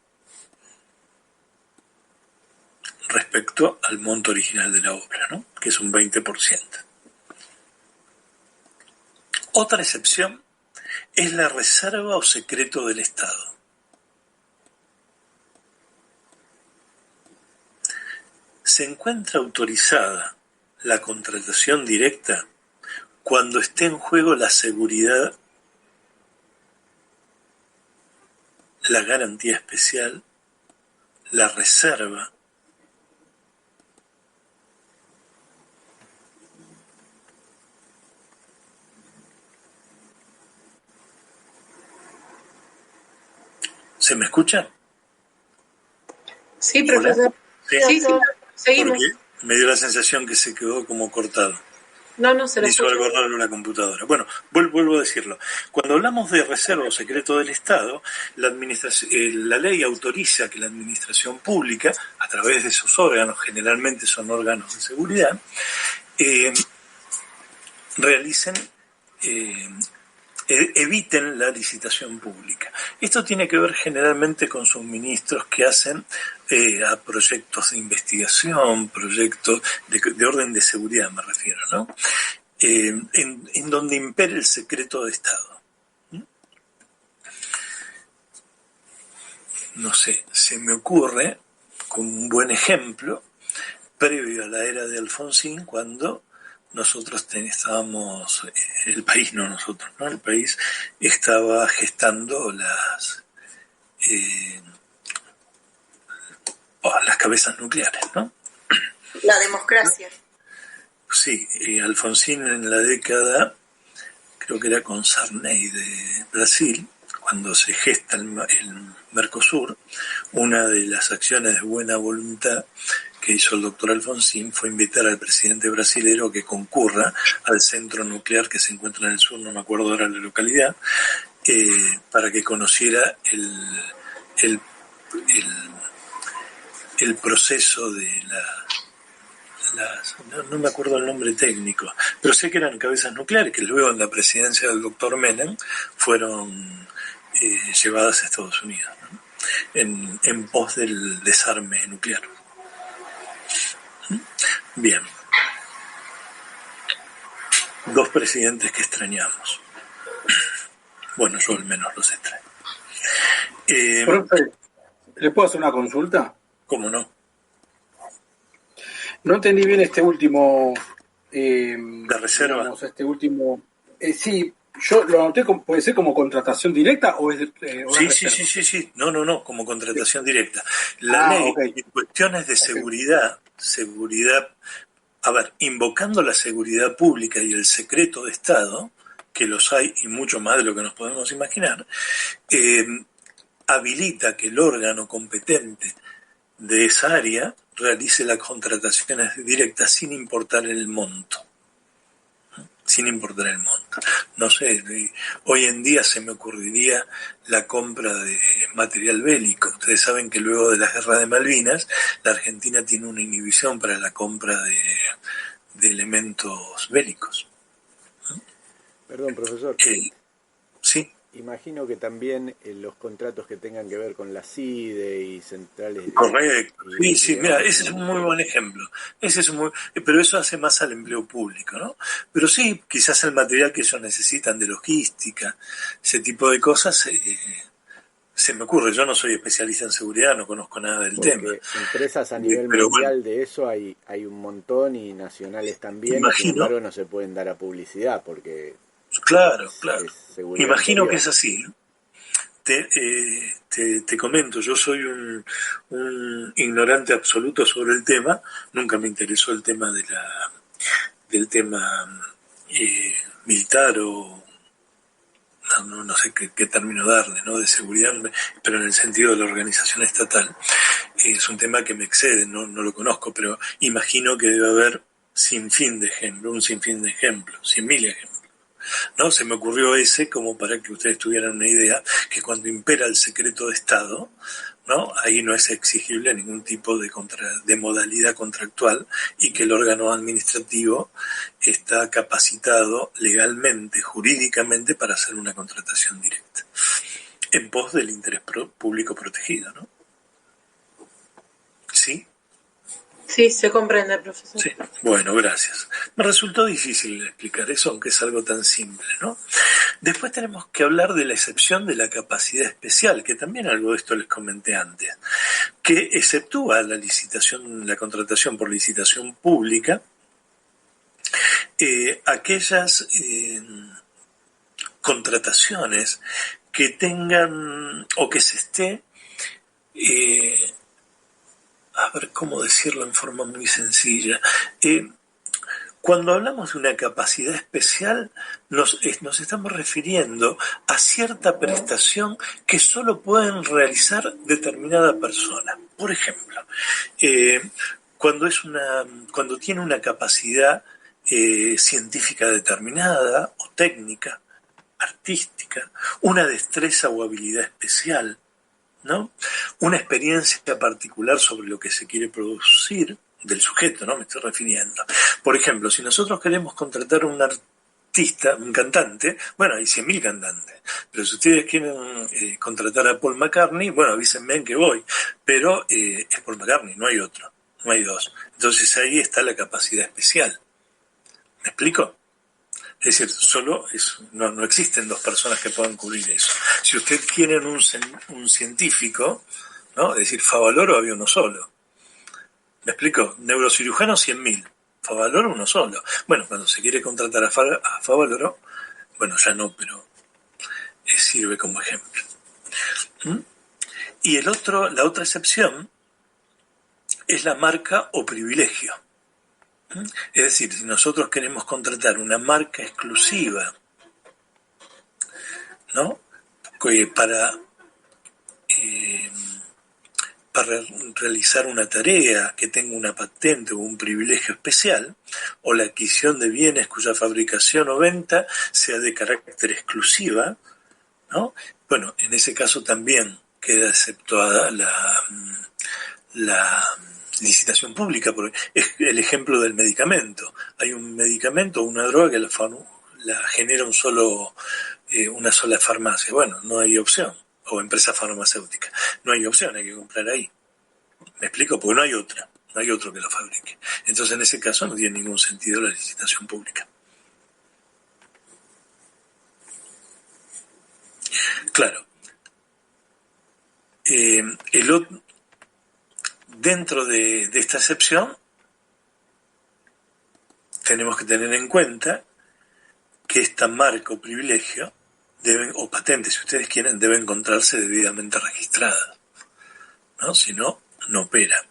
respecto al monto original de la obra, ¿no? Que es un 20%. Otra excepción es la reserva o secreto del Estado. Se encuentra autorizada la contratación directa cuando esté en juego la seguridad, la garantía especial, la reserva, ¿se me escucha?
Sí, profesor.
¿Sí?
Sí, seguimos.
Porque me dio la sensación que se quedó como cortado.
No, se lo
Hizo
escucho.
algo raro en la computadora. Bueno, vuelvo a decirlo. Cuando hablamos de reserva o secreto del Estado, la ley autoriza que la administración pública, a través de sus órganos, generalmente son órganos de seguridad, realicen, eviten la licitación pública. Esto tiene que ver generalmente con suministros que hacen a proyectos de investigación, proyectos de orden de seguridad, me refiero, ¿no? En donde impera el secreto de Estado. No sé, se me ocurre como un buen ejemplo, previo a la era de Alfonsín, cuando nosotros estábamos, el país, no nosotros, ¿no? El país estaba gestando las cabezas nucleares, ¿no?
La democracia.
Sí, Alfonsín en la década, creo que era con Sarney de Brasil, cuando se gesta el Mercosur, una de las acciones de buena voluntad que hizo el doctor Alfonsín fue invitar al presidente brasilero a que concurra al centro nuclear que se encuentra en el sur, no me acuerdo ahora la localidad, para que conociera el proceso de no me acuerdo el nombre técnico, pero sé que eran cabezas nucleares que luego en la presidencia del doctor Menem fueron llevadas a Estados Unidos, ¿no? en pos del desarme nuclear. Bien. Dos presidentes que extrañamos. Bueno, yo al menos los extraño.
Profe, ¿le puedo hacer una consulta?
¿Cómo no?
No entendí bien este último...
¿La reserva?
Digamos, este último... sí, yo lo anoté, ¿puede ser como contratación directa o es
Sí. No, como contratación directa. La ley,
okay.
En cuestiones de seguridad, a ver, invocando la seguridad pública y el secreto de Estado, que los hay y mucho más de lo que nos podemos imaginar, habilita que el órgano competente de esa área realice las contrataciones directas sin importar el monto. No sé, hoy en día se me ocurriría la compra de material bélico. Ustedes saben que luego de la guerra de Malvinas, la Argentina tiene una inhibición para la compra de elementos bélicos.
Perdón, profesor.
Sí.
Imagino que también los contratos que tengan que ver con la CIDE y centrales...
Correcto. Sí, mira, ese es un muy buen ejemplo. Pero eso hace más al empleo público, ¿no? Pero sí, quizás el material que ellos necesitan de logística, ese tipo de cosas, se me ocurre. Yo no soy especialista en seguridad, no conozco nada del tema.
Empresas a nivel mundial de eso hay un montón y nacionales también, sin embargo no se pueden dar a publicidad porque...
Claro. Imagino
interior.
que es así. Te comento, yo soy un ignorante absoluto sobre el tema. Nunca me interesó el tema del tema militar o no sé qué término darle, ¿no? De seguridad, pero en el sentido de la organización estatal. Es un tema que me excede, no lo conozco, pero imagino que debe haber un sinfín de ejemplos, 100.000 ejemplos. ¿no? Se me ocurrió ese como para que ustedes tuvieran una idea que cuando impera el secreto de Estado, ¿no? Ahí no es exigible ningún tipo de modalidad contractual y que el órgano administrativo está capacitado legalmente, jurídicamente, para hacer una contratación directa en pos del interés público protegido, ¿no? ¿Sí?
Sí, se comprende, profesor.
Sí, bueno, gracias. Me resultó difícil explicar eso, aunque es algo tan simple, ¿no? Después tenemos que hablar de la excepción de la capacidad especial, que también algo de esto les comenté antes, que exceptúa la licitación, la contratación por licitación pública, aquellas contrataciones que tengan o que se esté a ver cómo decirlo en forma muy sencilla. Cuando hablamos de una capacidad especial, nos estamos refiriendo a cierta prestación que solo pueden realizar determinada persona. Por ejemplo, cuando tiene una capacidad científica determinada o técnica, artística, una destreza o habilidad especial, ¿no? Una experiencia particular sobre lo que se quiere producir del sujeto, ¿no? Me estoy refiriendo. Por ejemplo, si nosotros queremos contratar a un artista, un cantante, bueno, hay 100.000 cantantes, pero si ustedes quieren contratar a Paul McCartney, bueno, avísenme que voy, pero es Paul McCartney, no hay otro, no hay dos. Entonces ahí está la capacidad especial. ¿Me explico? Es decir, no existen dos personas que puedan cubrir eso. Si ustedes quieren un científico, ¿no? Es decir, Favaloro había uno solo. ¿Me explico? Neurocirujano 100.000, Favaloro uno solo. Bueno, cuando se quiere contratar a Favaloro, bueno, ya no, pero sirve como ejemplo. ¿Mm? Y la otra excepción es la marca o privilegio. Es decir, si nosotros queremos contratar una marca exclusiva, ¿no? Para realizar una tarea que tenga una patente o un privilegio especial, o la adquisición de bienes cuya fabricación o venta sea de carácter exclusiva, ¿no? Bueno, en ese caso también queda exceptuada la licitación pública, porque es el ejemplo del medicamento. Hay un medicamento o una droga que la genera una sola farmacia. Bueno, no hay opción, o empresa farmacéutica. No hay opción, hay que comprar ahí. ¿Me explico? Porque no hay otro que lo fabrique. Entonces, en ese caso no tiene ningún sentido la licitación pública. Claro. Dentro de esta excepción, tenemos que tener en cuenta que esta marca o privilegio o patente, si ustedes quieren, debe encontrarse debidamente registrada, ¿no? Si no, no opera.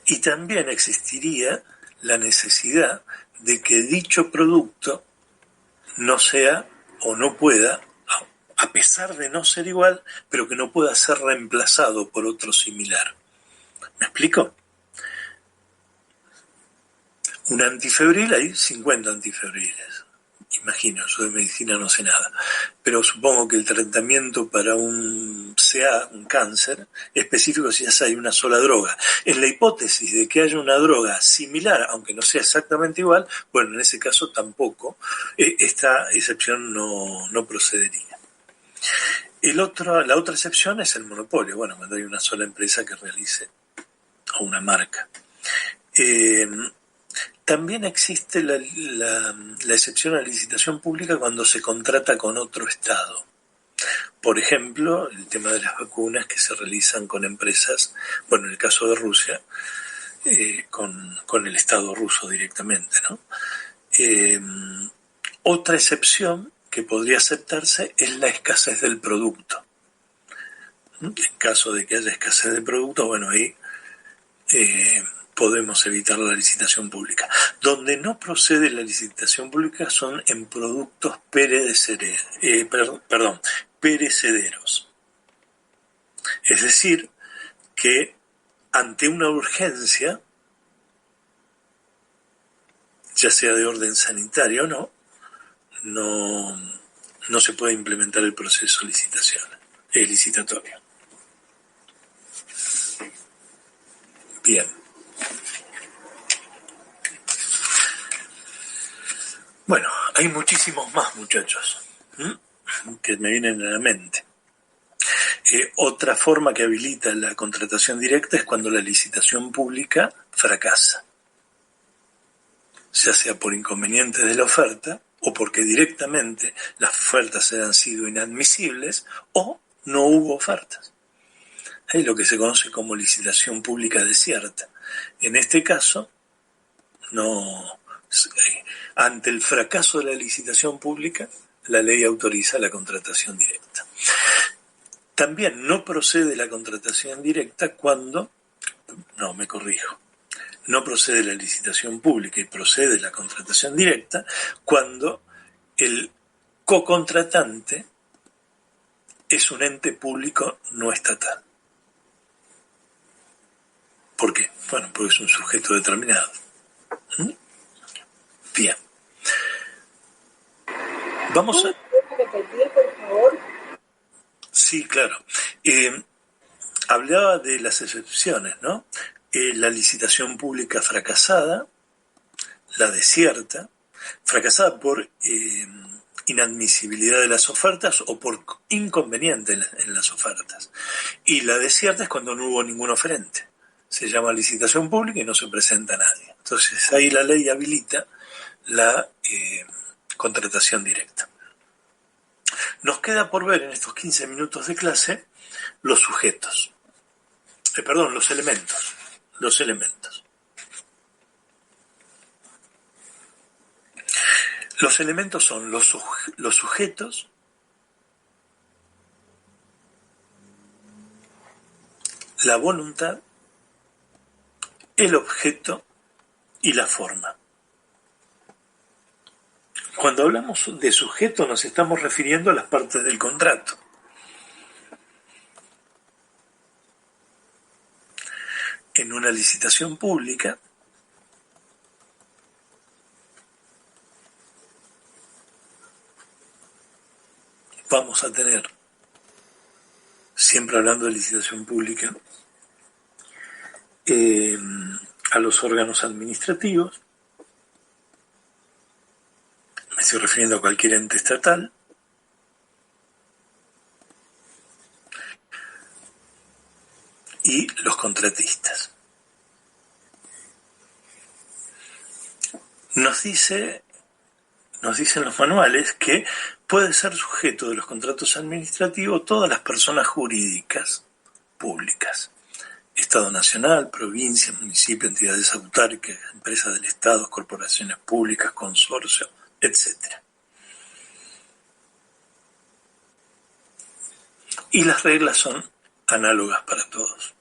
Y también existiría la necesidad de que dicho producto no sea o no pueda, a pesar de no ser igual, pero que no pueda ser reemplazado por otro similar. ¿Me explico? Un antifebril, hay 50 antifebriles. Imagino, yo de medicina no sé nada. Pero supongo que el tratamiento para un CA, un cáncer, específico si ya hay una sola droga. En la hipótesis de que haya una droga similar, aunque no sea exactamente igual, bueno, en ese caso tampoco, esta excepción no procedería. La otra excepción es el monopolio. Bueno, cuando hay una sola empresa que realice, o una marca. También existe la excepción a la licitación pública cuando se contrata con otro Estado. Por ejemplo, el tema de las vacunas que se realizan con empresas, bueno, en el caso de Rusia, con el Estado ruso directamente, ¿no? Otra excepción que podría aceptarse es la escasez del producto. En caso de que haya escasez de producto, bueno, ahí podemos evitar la licitación pública. Donde no procede la licitación pública son en productos perecederos. Es decir, que ante una urgencia, ya sea de orden sanitario o no se puede implementar el proceso licitatorio. Bien. Bueno, hay muchísimos más, muchachos, que me vienen a la mente. Otra forma que habilita la contratación directa es cuando la licitación pública fracasa, ya sea por inconvenientes de la oferta o porque directamente las ofertas hayan sido inadmisibles o no hubo ofertas. Es lo que se conoce como licitación pública desierta. En este caso, ante el fracaso de la licitación pública, la ley autoriza la contratación directa. También no procede la contratación directa no procede la licitación pública y procede la contratación directa cuando el cocontratante es un ente público no estatal. ¿Por qué? Bueno, porque es un sujeto determinado. Bien. Vamos a...
repetir, por favor?
Sí, claro. Hablaba de las excepciones, ¿no? La licitación pública fracasada, la desierta, fracasada por inadmisibilidad de las ofertas o por inconveniente en las ofertas. Y la desierta es cuando no hubo ningún oferente. Se llama licitación pública y no se presenta a nadie. Entonces ahí la ley habilita la contratación directa. Nos queda por ver en estos 15 minutos de clase los sujetos. Los elementos. Los elementos. Los elementos son los sujetos, la voluntad, el objeto y la forma. Cuando hablamos de sujeto nos estamos refiriendo a las partes del contrato. En una licitación pública, vamos a tener, siempre hablando de licitación pública, a los órganos administrativos, me estoy refiriendo a cualquier ente estatal, y los contratistas. Nos dicen los manuales que puede ser sujeto de los contratos administrativos todas las personas jurídicas públicas. Estado nacional, provincia, municipio, entidades autárquicas, empresas del Estado, corporaciones públicas, consorcios, etc. Y las reglas son análogas para todos.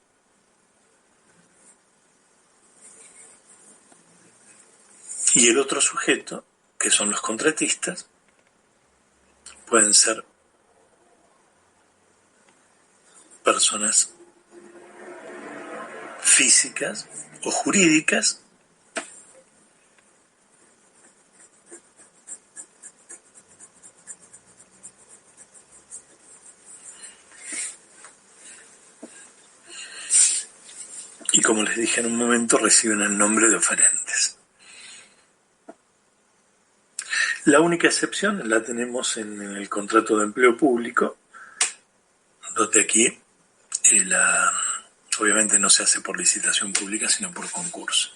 Y el otro sujeto, que son los contratistas, pueden ser personas físicas o jurídicas y, como les dije en un momento, reciben el nombre de oferentes. La única excepción la tenemos en el contrato de empleo público, donde aquí obviamente no se hace por licitación pública, sino por concurso.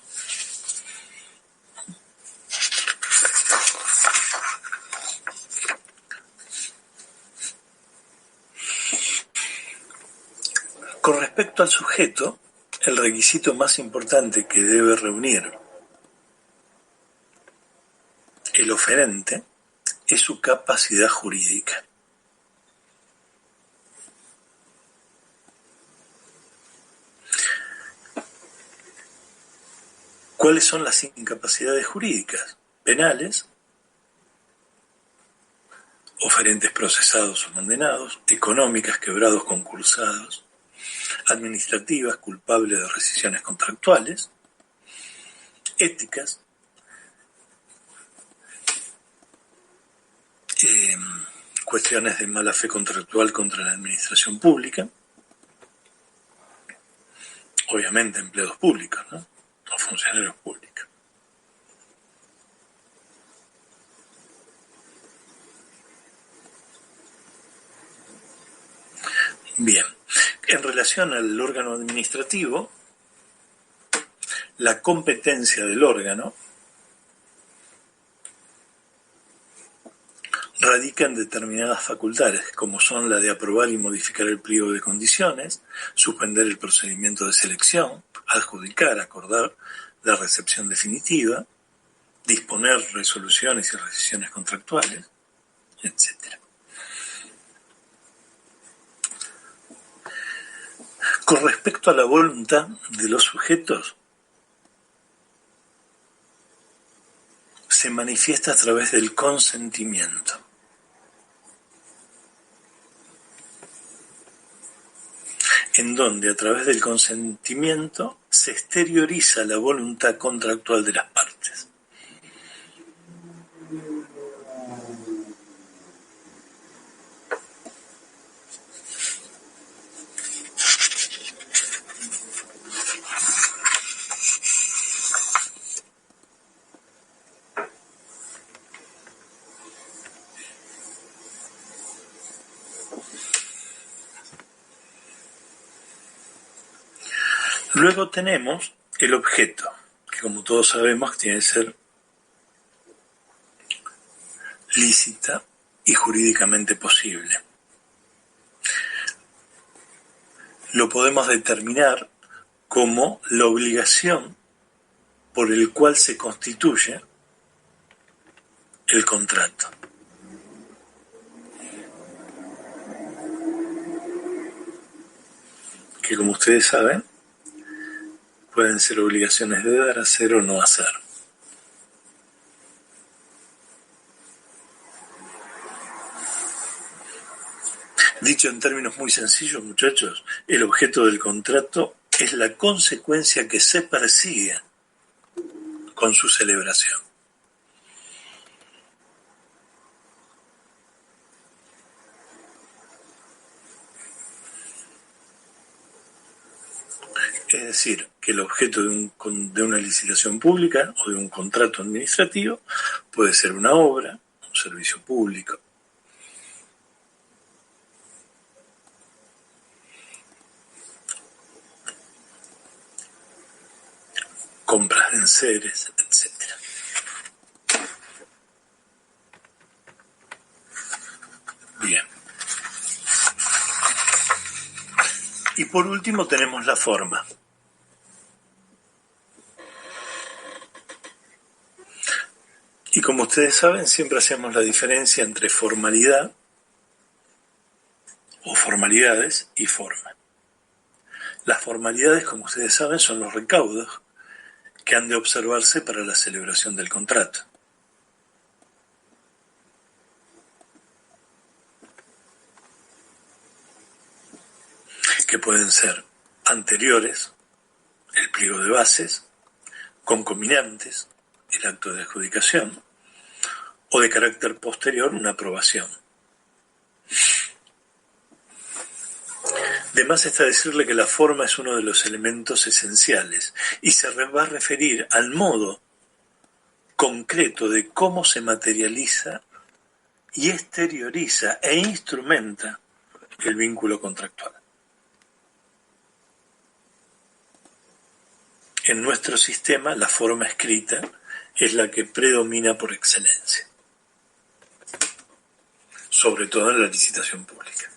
Con respecto al sujeto, el requisito más importante que debe reunir el oferente es su capacidad jurídica. ¿Cuáles son las incapacidades jurídicas? Penales, oferentes procesados o condenados, económicas, quebrados, concursados, administrativas, culpables de rescisiones contractuales, éticas, cuestiones de mala fe contractual contra la administración pública, obviamente empleados públicos, ¿no? O funcionarios públicos. Bien, en relación al órgano administrativo, la competencia del órgano radica en determinadas facultades, como son la de aprobar y modificar el pliego de condiciones, suspender el procedimiento de selección, adjudicar, acordar la recepción definitiva, disponer resoluciones y rescisiones contractuales, etc. Con respecto a la voluntad de los sujetos, se manifiesta a través del consentimiento. En donde a través del consentimiento se exterioriza la voluntad contractual de las partes. Luego tenemos el objeto, que como todos sabemos tiene que ser lícita y jurídicamente posible. Lo podemos determinar como la obligación por el cual se constituye el contrato. Que como ustedes saben, pueden ser obligaciones de dar, hacer o no hacer. Dicho en términos muy sencillos, muchachos, el objeto del contrato es la consecuencia que se persigue con su celebración. Es decir, que el objeto de una licitación pública o de un contrato administrativo puede ser una obra, un servicio público, compras de enseres, etc. Bien. Y por último tenemos la forma. Y como ustedes saben, siempre hacemos la diferencia entre formalidad o formalidades y forma. Las formalidades, como ustedes saben, son los recaudos que han de observarse para la celebración del contrato. Que pueden ser anteriores, el pliego de bases, concominantes, el acto de adjudicación, o de carácter posterior, una aprobación. De más está decirle que la forma es uno de los elementos esenciales y se va a referir al modo concreto de cómo se materializa y exterioriza e instrumenta el vínculo contractual. En nuestro sistema, la forma escrita es la que predomina por excelencia, sobre todo en la licitación pública.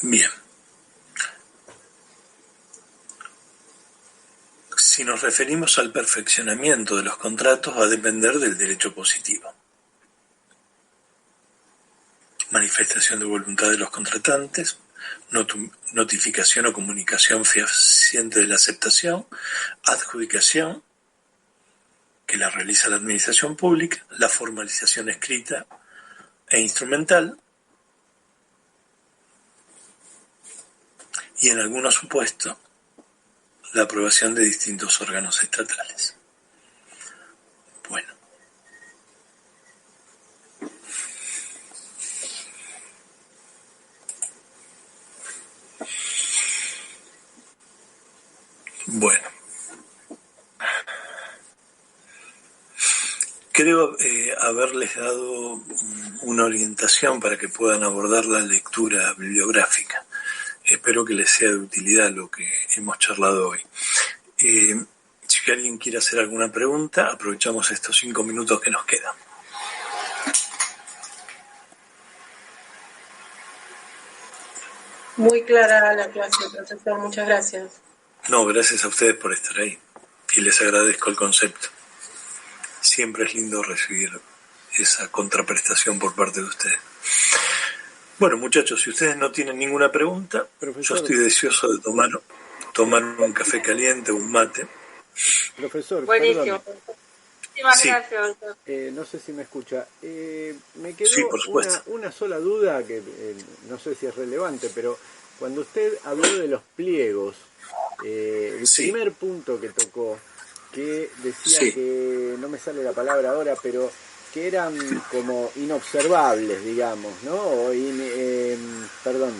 Bien. Si nos referimos al perfeccionamiento de los contratos, va a depender del derecho positivo. Manifestación de voluntad de los contratantes, notificación o comunicación fehaciente de la aceptación, adjudicación que la realiza la administración pública, la formalización escrita e instrumental, y en algunos supuestos la aprobación de distintos órganos estatales. Bueno. Bueno. Creo haberles dado una orientación para que puedan abordar la lectura bibliográfica. Espero que les sea de utilidad lo que hemos charlado hoy. Si alguien quiere hacer alguna pregunta, aprovechamos estos 5 minutos que nos quedan.
Muy clara la clase, profesor. Muchas gracias.
No, gracias a ustedes por estar ahí. Y les agradezco el concepto. Siempre es lindo recibir esa contraprestación por parte de ustedes. Bueno, muchachos, si ustedes no tienen ninguna pregunta,
profesor,
yo estoy deseoso de tomar un café caliente, un mate.
Profesor,
buenísimo.
perdón.
Muchísimas
Sí.
gracias.
No sé si me escucha. Me quedó
Sí, por supuesto.
una sola duda que no sé si es relevante, pero cuando usted habló de los pliegos, el
Sí.
primer punto que tocó, que decía
Sí.
que, no me sale la palabra ahora, pero que eran como inobservables, digamos, ¿no? O inimputables.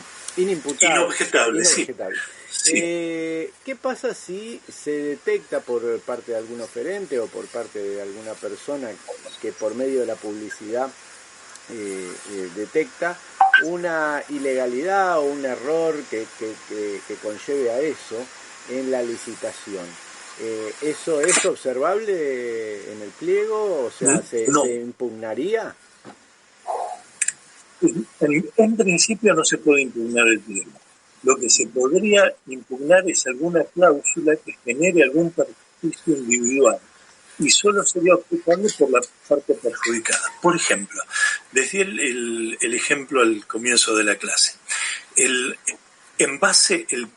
Inobjetables, sí.
Inobjetables.
Sí.
¿Qué pasa si se detecta por parte de algún oferente o por parte de alguna persona que por medio de la publicidad detecta una ilegalidad o un error que conlleve a eso en la licitación? ¿Eso es observable en el pliego? O sea,
No.
¿se impugnaría?
En principio no se puede impugnar el pliego. Lo que se podría impugnar es alguna cláusula que genere algún perjuicio individual y solo sería objetable por la parte perjudicada. Por ejemplo, decía el ejemplo al comienzo de la clase. En base, el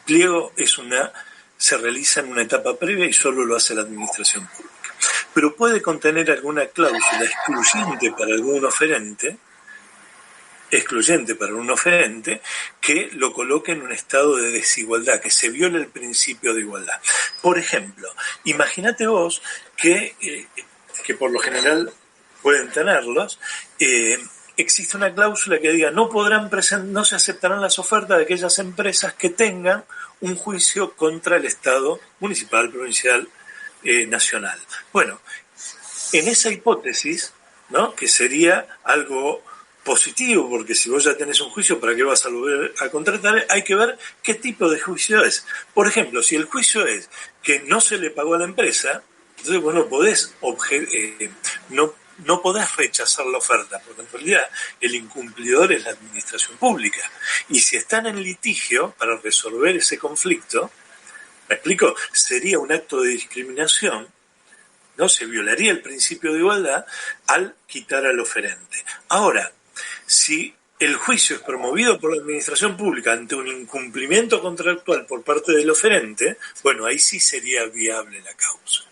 pliego se realiza en una etapa previa y solo lo hace la administración pública. Pero puede contener alguna cláusula excluyente para un oferente que lo coloque en un estado de desigualdad, que se viole el principio de igualdad. Por ejemplo, imagínate vos que por lo general pueden tenerlos, existe una cláusula que diga no se aceptarán las ofertas de aquellas empresas que tengan un juicio contra el Estado municipal, provincial, nacional. Bueno, en esa hipótesis, ¿no?, que sería algo positivo, porque si vos ya tenés un juicio, ¿para qué vas a volver a contratar? Hay que ver qué tipo de juicio es. Por ejemplo, si el juicio es que no se le pagó a la empresa, entonces vos no podés rechazar la oferta, porque en realidad el incumplidor es la administración pública. Y si están en litigio para resolver ese conflicto, ¿me explico?, sería un acto de discriminación, ¿no? Se violaría el principio de igualdad al quitar al oferente. Ahora, si el juicio es promovido por la administración pública ante un incumplimiento contractual por parte del oferente, bueno, ahí sí sería viable la causa.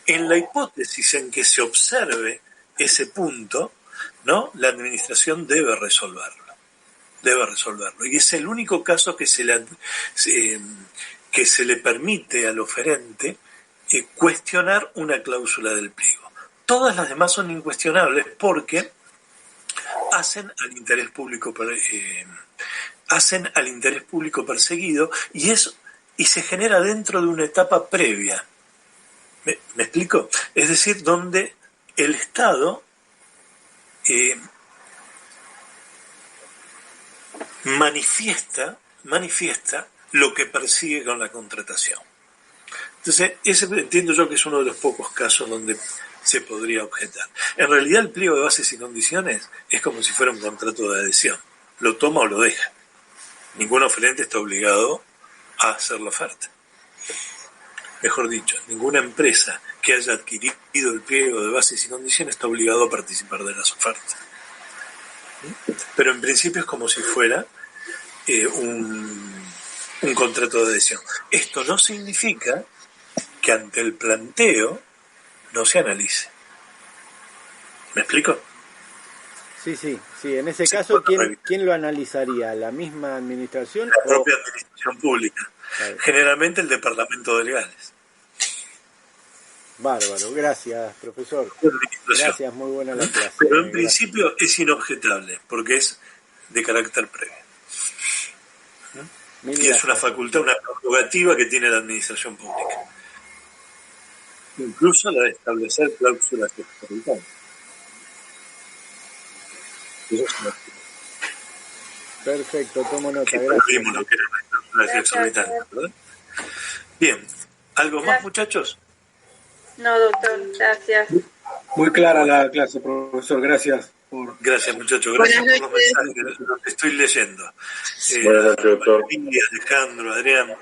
En la hipótesis en que se observe ese punto, ¿no?, la administración debe resolverlo. Y es el único caso que se le permite al oferente cuestionar una cláusula del pliego. Todas las demás son incuestionables porque hacen al interés público perseguido y se genera dentro de una etapa previa. ¿Me explico? Es decir, donde el Estado manifiesta lo que persigue con la contratación. Entonces, ese entiendo yo que es uno de los pocos casos donde se podría objetar. En realidad, el pliego de bases y condiciones es como si fuera un contrato de adhesión. Lo toma o lo deja. Ningún oferente está obligado a hacer la oferta. Mejor dicho, ninguna empresa que haya adquirido el pliego de bases y condiciones está obligado a participar de las ofertas. Pero en principio es como si fuera un contrato de adhesión. Esto no significa que ante el planteo no se analice. ¿Me explico?
Sí, sí, sí. En ese
Sí,
caso,
bueno,
¿quién lo analizaría? ¿La misma administración?
La propia administración pública.
Claro.
Generalmente el departamento de legales.
Bárbaro, gracias, profesor. Gracias, muy buena la clase.
Pero en
Gracias.
principio es inobjetable, porque es de carácter previo.
Mil
Y es una
gracias.
facultad, una prerrogativa que tiene la administración pública. Incluso la de establecer cláusulas exorbitantes. Eso es una
Perfecto, tomo nota,
que
gracias.
prohibimos lo que eran las cláusulas exorbitantes, ¿verdad? Bien, ¿algo más, muchachos?
No, doctor, gracias.
Muy clara la clase, profesor. Gracias por...
Gracias, muchachos. Gracias
Buenas
por los mensajes. Los estoy leyendo.
Buenas noches, doctor.
María, Alejandro, Adrián,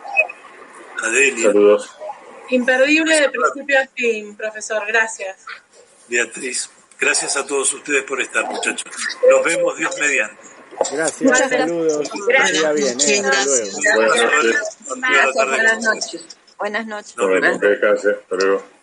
Adelia,
Saludos.
Imperdible de principio a fin, profesor, gracias.
Beatriz. Gracias a todos ustedes por estar, muchachos. Nos vemos, Dios mediante.
Gracias, saludos. Que siga bien, hasta luego.
Buenas noches.
Buenas noches.
Buenas noches.
Bueno, que descanse. Hasta luego.